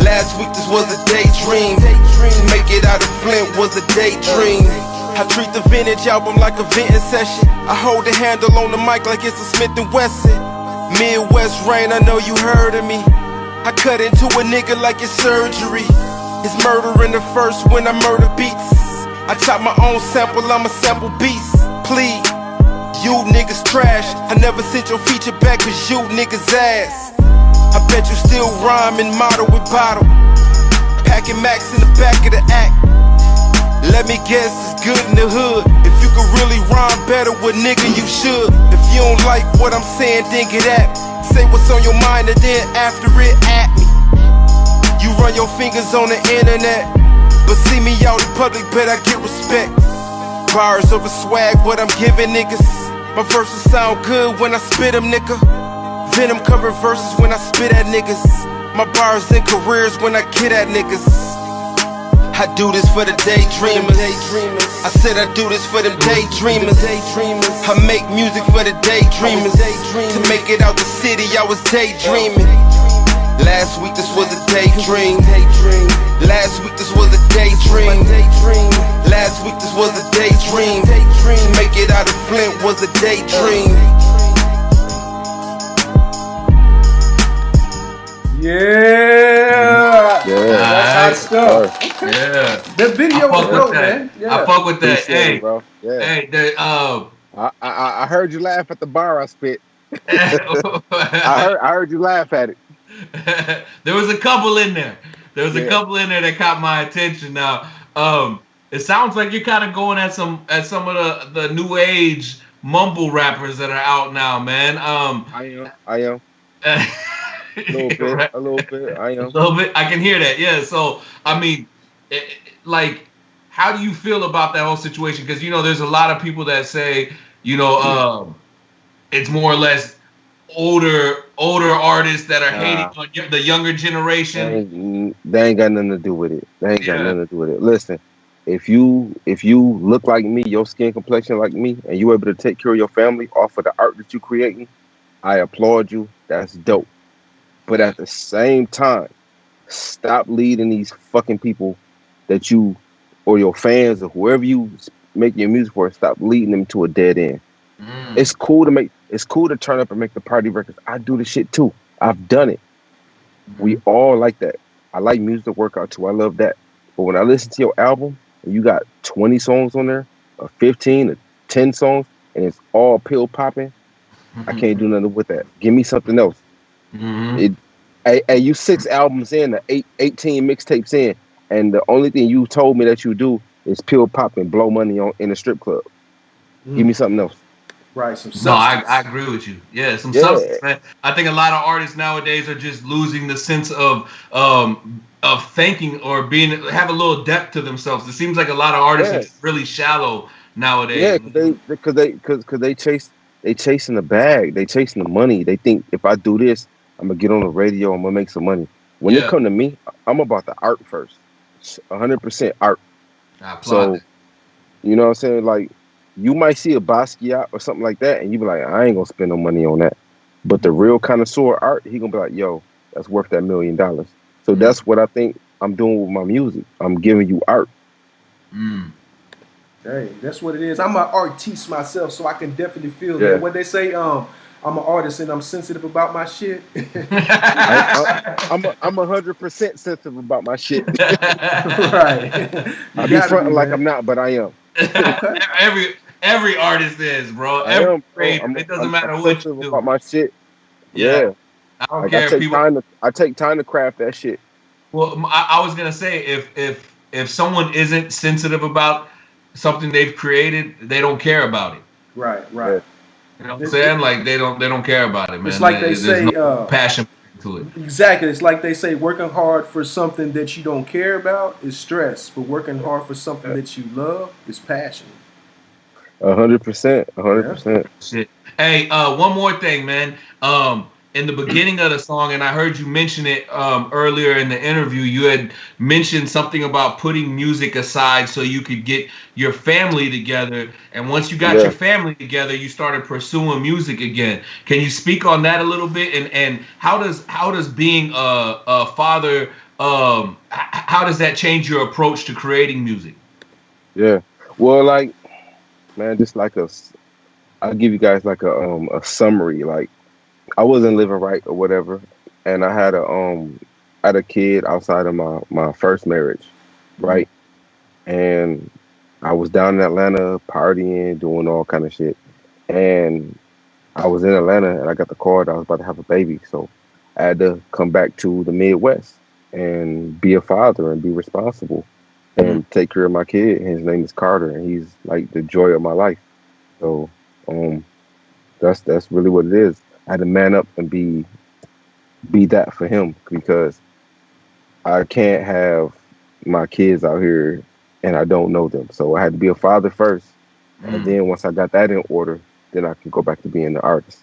[SPEAKER 4] Last week this was a daydream. To make it out of Flint was a daydream. I treat the vintage album like a venting session. I hold the handle on the mic like it's a Smith & Wesson. Midwest REIN, I know you heard of me. I cut into a nigga like it's surgery. It's murder in the first when I murder beats. I chop my own sample, I'm a sample beast. Please, you niggas trash. I never sent your feature back cause you niggas ass. I bet you still rhyme and model with bottle. Packing Max in the back of the act. Let me guess, it's good in the hood. If you could really rhyme better with nigga, you should. If you don't like what I'm saying, then get at me. Say what's on your mind and then after it at me. You run your fingers on the internet, but see me out in public, bet I get respect. Bars over swag, what I'm giving niggas. My verses sound good when I spit them, nigga. Venom cover verses when I spit at niggas. My bars and careers when I get at niggas. I do this for the daydreamers. I said I do this for them daydreamers. I make music for the daydreamers. To make it out the city, I was daydreaming. Last week this was a daydream. Last week this was a daydream. Last week this was a daydream. To make it out of Flint was a daydream.
[SPEAKER 1] Yeah. That's hot stuff. Okay.
[SPEAKER 2] Yeah.
[SPEAKER 1] The video was dope, man. Yeah.
[SPEAKER 2] I fuck with that.
[SPEAKER 3] Hey, bro. Yeah.
[SPEAKER 2] Hey,
[SPEAKER 3] I heard you laugh at the bar I spit. I heard you laugh at it.
[SPEAKER 2] There was a couple in there. A couple in there that caught my attention. Now, it sounds like you're kind of going at some of the new age mumble rappers that are out now, man.
[SPEAKER 3] I am. A little bit. I am.
[SPEAKER 2] A little bit. I can hear that. Yeah. So, I mean, like, how do you feel about that whole situation? Because, you know, there's a lot of people that say, you know, it's more or less older artists that are hating on the younger generation?
[SPEAKER 3] They ain't got nothing to do with it. Listen, if you look like me, your skin complexion like me, and you able to take care of your family off of the art that you creating, I applaud you. That's dope. But at the same time, stop leading these fucking people that you or your fans or whoever you make your music for. Stop leading them to a dead end. It's cool to turn up and make the party records. I do the shit too. I've done it. We all like that. I like music to work out too. I love that. But when I listen to your album and you got 20 songs on there, or 15 or 10 songs, and it's all pill popping, I can't do nothing with that. Give me something else. You 6 albums in, 18 mixtapes in, and the only thing you told me that you do is pill pop and blow money in a strip club. Give me something else.
[SPEAKER 1] Right, some substance.
[SPEAKER 2] No, I agree with you. Yeah, substance, man. I think a lot of artists nowadays are just losing the sense of thinking or have a little depth to themselves. It seems like a lot of artists are just really shallow nowadays.
[SPEAKER 3] Yeah, because they chasing the bag, they chasing the money. They think if I do this, I'm gonna get on the radio, I'm gonna make some money. When it come to me, I'm about the art first, 100% art. So, you know what I'm saying? Like, you might see a Basquiat or something like that, and you be like, I ain't gonna spend no money on that. But the real connoisseur art, he gonna be like, yo, that's worth that $1 million. So that's what I think I'm doing with my music. I'm giving you art.
[SPEAKER 1] Hey, that's what it is. I'm an artiste myself, so I can definitely feel that. When they say I'm an artist and I'm sensitive about my shit.
[SPEAKER 3] I'm 100% sensitive about my shit.
[SPEAKER 1] Right.
[SPEAKER 3] I be fronting like I'm not, but I am.
[SPEAKER 2] Okay. Every artist is, bro. It doesn't matter what you do.
[SPEAKER 3] About my shit. Yeah.
[SPEAKER 2] I don't care.
[SPEAKER 3] I take time to craft that shit.
[SPEAKER 2] Well, I was gonna say if someone isn't sensitive about something they've created, they don't care about it.
[SPEAKER 1] Right.
[SPEAKER 3] Yeah.
[SPEAKER 2] You know what I'm saying? Like they don't care about it, man.
[SPEAKER 1] It's like there's
[SPEAKER 2] no passion to it.
[SPEAKER 1] Exactly. It's like they say working hard for something that you don't care about is stress, but working hard for something that you love is passion.
[SPEAKER 3] 100%.
[SPEAKER 2] Shit. Hey, one more thing, man. In the beginning of the song, and I heard you mention it earlier in the interview, you had mentioned something about putting music aside so you could get your family together. And once you got your family together, you started pursuing music again. Can you speak on that a little bit? And how does being a father, how does that change your approach to creating music?
[SPEAKER 3] Yeah. Well, like, man, just like I'll give you guys like a summary. Like, I wasn't living right or whatever, and I had a kid outside of my first marriage, right? And I was down in Atlanta partying, doing all kind of shit, and I was in Atlanta and I got the call that I was about to have a baby, so I had to come back to the Midwest and be a father and be responsible and take care of my kid. His name is Carter, and he's like the joy of my life. So that's really what it is. I had to man up and be that for him, because I can't have my kids out here and I don't know them. So I had to be a father first, and then once I got that in order, then I can go back to being the artist.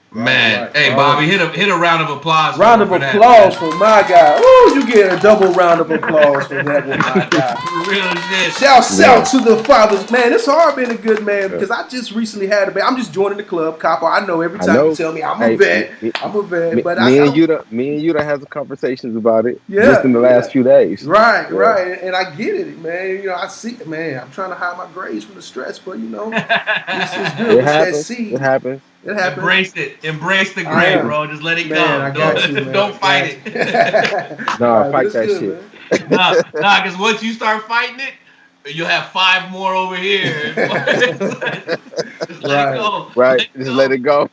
[SPEAKER 2] Man,
[SPEAKER 1] right.
[SPEAKER 2] Hey, Bobby, hit a round of applause.
[SPEAKER 1] Round of applause for my guy. Ooh, you get a double round of applause for that one, my guy.
[SPEAKER 2] Real shit.
[SPEAKER 1] Shout to the fathers, man. It's hard being a good man, because I just recently had a baby. I'm just joining the club, Capo. I know every time you tell me I'm a vet, but
[SPEAKER 3] me and you done had some conversations about it.
[SPEAKER 1] Yeah,
[SPEAKER 3] just in the last few days.
[SPEAKER 1] Right, and I get it, man. You know, I see it, man. I'm trying to hide my grades from the stress, but you know, this is good.
[SPEAKER 3] It happens.
[SPEAKER 1] It happens.
[SPEAKER 2] Embrace the grade, bro. Just let it go.
[SPEAKER 1] I got you, man.
[SPEAKER 2] Don't fight it.
[SPEAKER 3] No, fight that shit.
[SPEAKER 2] Nah, because once you start fighting it, you'll have 5 more over here. Just let it go.
[SPEAKER 3] Right. Just let it go.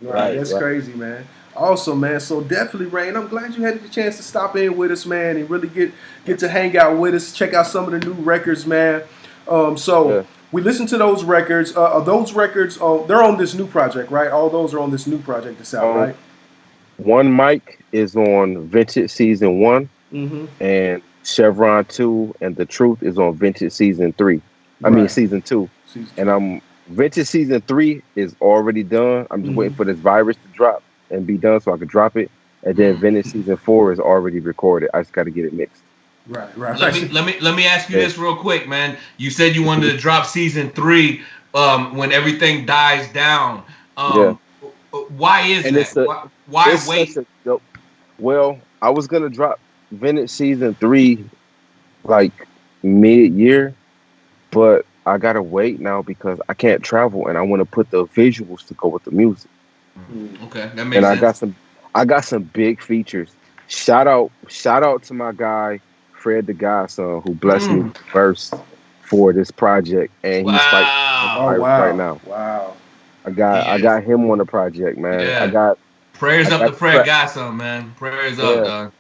[SPEAKER 1] Right. That's crazy, man. Awesome, man. So definitely, REIN, I'm glad you had the chance to stop in with us, man, and really get to hang out with us, check out some of the new records, man. We listened to those records. Those records, they're on this new project, right? All those are on this new project that's out, right?
[SPEAKER 3] One mic is on Vintage Season 1, and Chevron 2 and The Truth is on Vintage Season 3. I mean Season 2. And Vintage season 3 is already done. I'm just waiting for this virus to drop and be done so I can drop it. And then Vintage season 4 is already recorded. I just got to get it mixed.
[SPEAKER 1] Right.
[SPEAKER 2] Let me ask you this real quick, man. You said you wanted to drop season 3 when everything dies down. Why is that? Why wait?
[SPEAKER 3] Well, I was gonna drop Vintage season 3 like mid-year, but I gotta wait now because I can't travel and I want to put the visuals to go with the music.
[SPEAKER 2] Okay, that makes sense.
[SPEAKER 3] I got some big features. Shout out to my guy Fred the Godson who blessed me first for this project, and he's fighting right now.
[SPEAKER 1] Wow.
[SPEAKER 3] I got him on the project, man.
[SPEAKER 2] Yeah. Prayers up to Fred Godson, man. Prayers up, dog.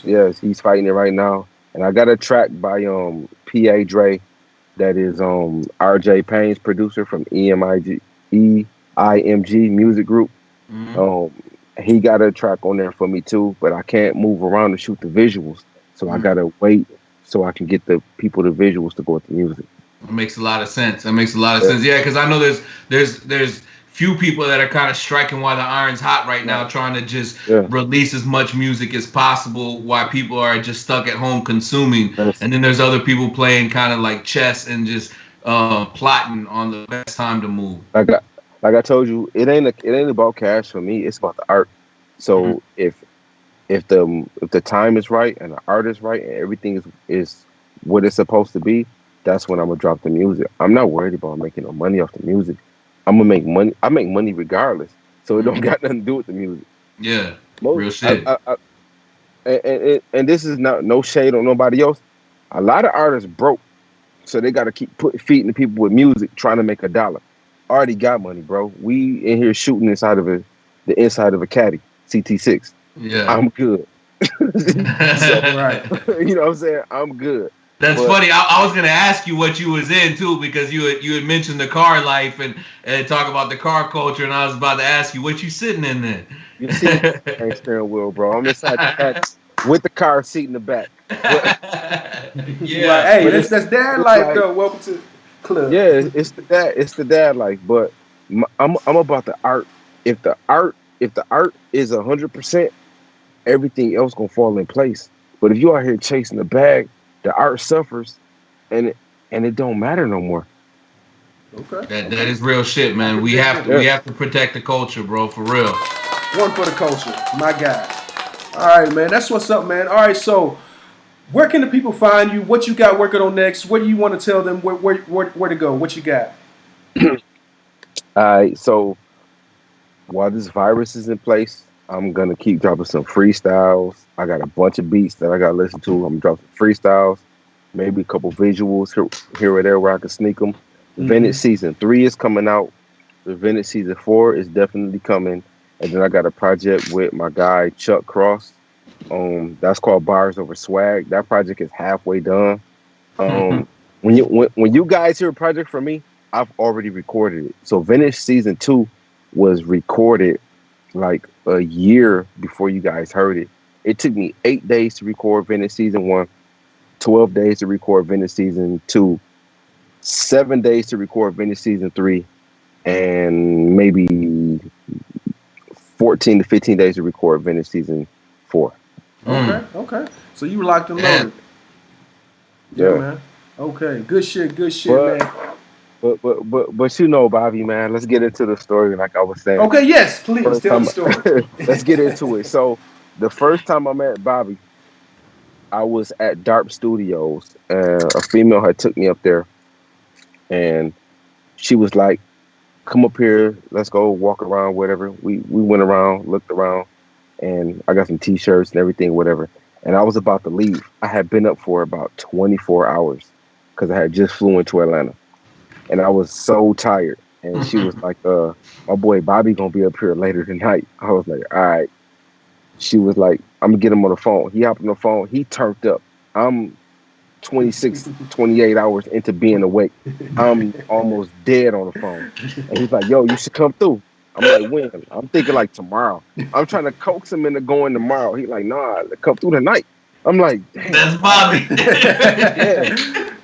[SPEAKER 3] Yes, he's fighting it right now. And I got a track by P.A. Dre that is RJ Payne's producer from EIMG Music Group. He got a track on there for me too, but I can't move around to shoot the visuals. So I gotta wait so I can get the people the visuals to go with the music.
[SPEAKER 2] It makes a lot of sense. Yeah, because I know there's few people that are kind of striking while the iron's hot right now, trying to just release as much music as possible while people are just stuck at home consuming. And then there's other people playing kind of like chess and just plotting on the best time to move.
[SPEAKER 3] Like I told you, it ain't about cash for me. It's about the art. So if the time is right and the art is right and everything is what it's supposed to be, that's when I'm gonna drop the music. I'm not worried about making no money off the music. I'm gonna make money. I make money regardless, so it don't got nothing to do with the music.
[SPEAKER 2] Yeah, real shit.
[SPEAKER 3] And this is no shade on nobody else. A lot of artists broke, so they got to keep feeding the people with music, trying to make $1. Already got money, bro. We in here shooting the inside of a caddy CT6.
[SPEAKER 2] Yeah,
[SPEAKER 3] I'm good.
[SPEAKER 1] Right.
[SPEAKER 3] You know what I'm saying? I'm good.
[SPEAKER 2] That's funny. I was gonna ask you what you was in too, because you had mentioned the car life and talk about the car culture, and I was about to ask you what you sitting in there.
[SPEAKER 3] You see, ain't steering wheel, bro. I'm inside the back with the car seat in the back.
[SPEAKER 1] Yeah. Like, hey, that's dad life, though. Welcome to the club.
[SPEAKER 3] Yeah, it's the dad life. But I'm about the art. If the art is 100%, everything else gonna fall in place. But if you out here chasing the bag, the art suffers, and it don't matter no more.
[SPEAKER 1] Okay.
[SPEAKER 2] That is real shit, man. We have to protect the culture, bro, for real.
[SPEAKER 1] One for the culture, my guy. All right, man. That's what's up, man. All right, so where can the people find you? What you got working on next? What do you want to tell them? Where to go? What you got?
[SPEAKER 3] All right, so while this virus is in place, I'm gonna keep dropping some freestyles. I got a bunch of beats that I gotta listen to. I'm dropping freestyles, maybe a couple visuals here or there where I can sneak them. Vintage season 3 is coming out. The Vintage season 4 is definitely coming. And then I got a project with my guy Chuck Cross. That's called Bars Over Swag. That project is halfway done. When you guys hear a project from me, I've already recorded it. So Vintage season 2 was recorded like a year before you guys heard it. It took me 8 days to record Vintage season 1, 12 days to record Vintage season 2, 7 days to record Vintage season 3, and maybe 14 to 15 days to record Vintage season 4.
[SPEAKER 1] Okay. So you locked and loaded.
[SPEAKER 3] Yeah,
[SPEAKER 1] man. Okay, good shit, man.
[SPEAKER 3] But you know, Bobby, man, let's get into the story like I was saying.
[SPEAKER 1] Okay, yes, please tell the story.
[SPEAKER 3] Let's get into it. So the first time I met Bobby, I was at DARP Studios, and a female had took me up there, and she was like, "Come up here, let's go walk around, whatever." We went around, looked around, and I got some T-shirts and everything, whatever. And I was about to leave. I had been up for about 24 hours because I had just flew into Atlanta. And I was so tired. And she was like, my boy Bobby gonna be up here later tonight. I was like, all right. She was like, I'm gonna get him on the phone. He hopped on the phone. He turned up. I'm 26, 28 hours into being awake. I'm almost dead on the phone. And he's like, yo, you should come through. I'm like, when? I'm thinking like tomorrow. I'm trying to coax him into going tomorrow. He's like, nah, come through tonight. I'm like, damn.
[SPEAKER 2] That's Bobby.
[SPEAKER 1] Yeah.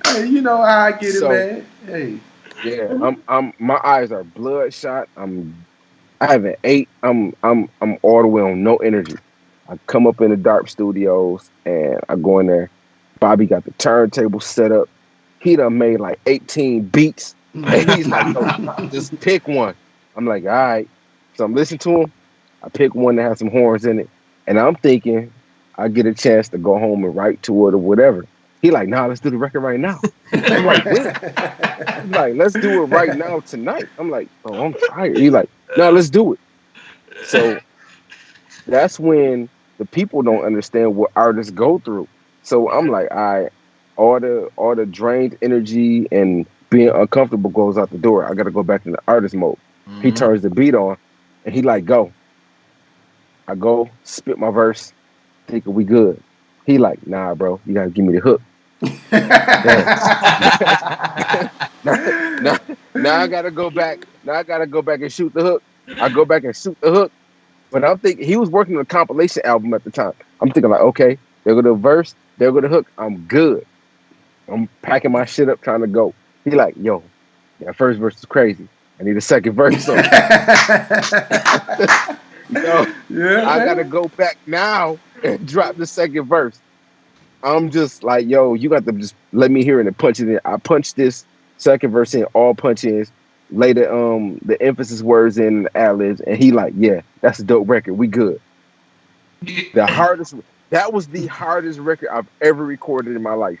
[SPEAKER 1] Hey, you know how I get it, man. Hey.
[SPEAKER 3] Yeah, I'm my eyes are bloodshot. I haven't ate. I'm all the way on no energy. I come up in the Dark Studios and I go in there. Bobby got the turntable set up. He done made like 18 beats. He's like, "Yo, just pick one." I'm like, all right. So I'm listening to him. I pick one that has some horns in it. And I'm thinking I get a chance to go home and write to it or whatever. He like, nah, let's do the record right now. I'm like, what? He's like, let's do it right now tonight. I'm like, oh, I'm tired. He's like, no, let's do it. So that's when the people don't understand what artists go through. So I'm like, all the drained energy and being uncomfortable goes out the door. I gotta go back in the artist mode. Mm-hmm. He turns the beat on and he like, go. I go, spit my verse, thinking we good. He like, nah, bro, you gotta give me the hook. now I gotta go back. Now I gotta go back and shoot the hook. I go back and shoot the hook. But I'm thinking he was working on a compilation album at the time. I'm thinking like, okay, there go the verse, there go the hook. I'm good. I'm packing my shit up, trying to go. He like, yo, that first verse is crazy. I need a second verse. So, I gotta go back now and drop the second verse. I'm just like, yo, you got to just let me hear it and punch it in. I punched this second verse in, all punch ins, later the emphasis words in the ad-libs, and he like, yeah, that's a dope record. We good. That was the hardest record I've ever recorded in my life.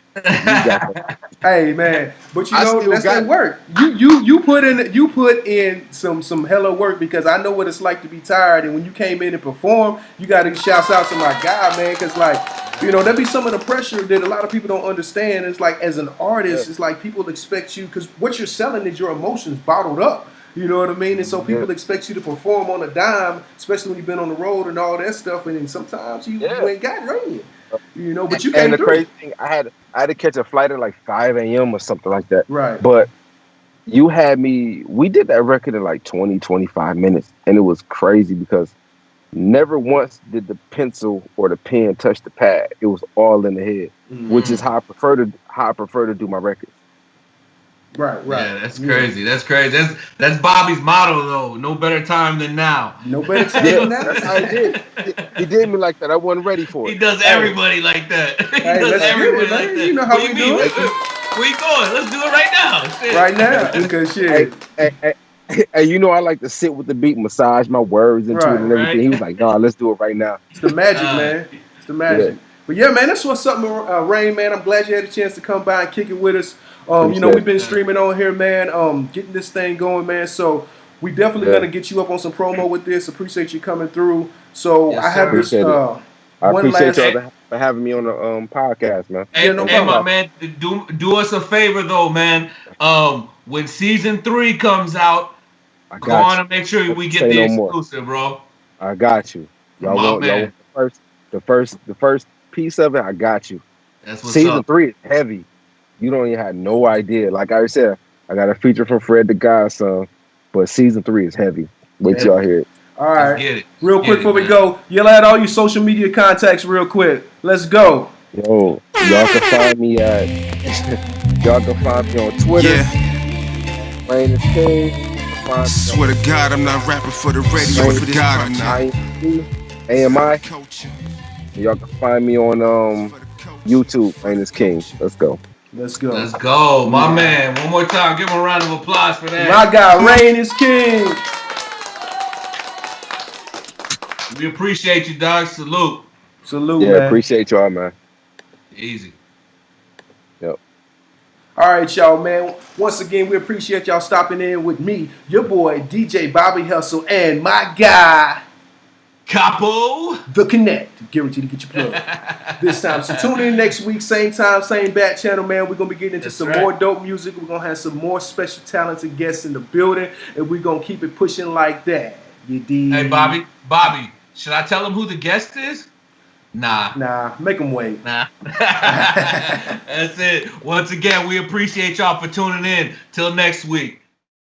[SPEAKER 1] Hey man, but you know that's that work. You put in some hella work, because I know what it's like to be tired, and when you came in and perform, you got to shout out to my guy, man, because like, you know, there be some of the pressure that a lot of people don't understand. It's like, as an artist, it's like people expect you, because what you're selling is your emotions bottled up. You know what I mean? And so people expect you to perform on a dime, especially when you've been on the road and all that stuff. And then sometimes you ain't got it on you. You know, but you came through. And the crazy thing, I had to catch a flight at like 5 a.m. or something like that. Right. But you had me, we did that record in like 20, 25 minutes. And it was crazy because never once did the pencil or the pen touch the pad. It was all in the head, which is how I prefer to do my records. Right.
[SPEAKER 2] Yeah, that's crazy. That's crazy. That's Bobby's motto, though. No better time than now.
[SPEAKER 1] No better time than now.
[SPEAKER 3] That's how he did. He did me like that. I wasn't ready for it.
[SPEAKER 2] He does everybody like that. He does everybody like that.
[SPEAKER 1] You know how we do it.
[SPEAKER 2] Where you going? Let's do it right now. Shit.
[SPEAKER 1] Right now. Because shit.
[SPEAKER 3] Hey, you know I like to sit with the beat, massage my words into it and everything. Right. He was like, nah, let's do it right now.
[SPEAKER 1] It's the magic, man. It's the magic. Yeah. But yeah, man, that's what's up, REIN, man. I'm glad you had a chance to come by and kick it with us. You know, we've been streaming on here, man, getting this thing going, man. So we definitely going to get you up on some promo with this. Appreciate you coming through. So I have this
[SPEAKER 3] I appreciate y'all for having me on the podcast, man.
[SPEAKER 2] Hey, my man, do us a favor, though, man. When season 3 comes out, go on and make sure we get the exclusive, bro.
[SPEAKER 3] I got you. Y'all want the first piece of it? I got you.
[SPEAKER 2] That's what's
[SPEAKER 3] season
[SPEAKER 2] up.
[SPEAKER 3] 3 is heavy. You don't even have no idea. Like I said, I got a feature from Fred the Godson, but season 3 is heavy. Wait till y'all hear it.
[SPEAKER 1] All right. Real quick before we go, yell out all your social media contacts real quick. Let's go.
[SPEAKER 3] Yo, y'all can find me on Twitter. Yeah. REIN is King.
[SPEAKER 4] Swear to God, I'm not rapping for the radio. For God, I'm not.
[SPEAKER 3] AMI. Y'all can find me on YouTube. REIN is King. Let's go.
[SPEAKER 1] Let's go.
[SPEAKER 2] Let's go. My man. One more time. Give him a round of applause for that.
[SPEAKER 1] My guy, REIN is King.
[SPEAKER 2] We appreciate you, dog. Salute.
[SPEAKER 1] Salute,
[SPEAKER 3] man.
[SPEAKER 1] Yeah,
[SPEAKER 3] appreciate y'all, man.
[SPEAKER 2] Easy.
[SPEAKER 3] Yep.
[SPEAKER 1] All right, y'all, man. Once again, we appreciate y'all stopping in with me, your boy, DJ Bobby Hustle, and my guy,
[SPEAKER 2] Capo,
[SPEAKER 1] The Connect. Guaranteed to get your plug this time. So tune in next week, same time, same bat channel, man. We're going to be getting into some more dope music. We're going to have some more special talented guests in the building, and we're going to keep it pushing like that. You dig?
[SPEAKER 2] Hey, Bobby, should I tell them who the guest is?
[SPEAKER 1] Nah, make them wait.
[SPEAKER 2] Nah. That's it. Once again, we appreciate y'all for tuning in. Till next week.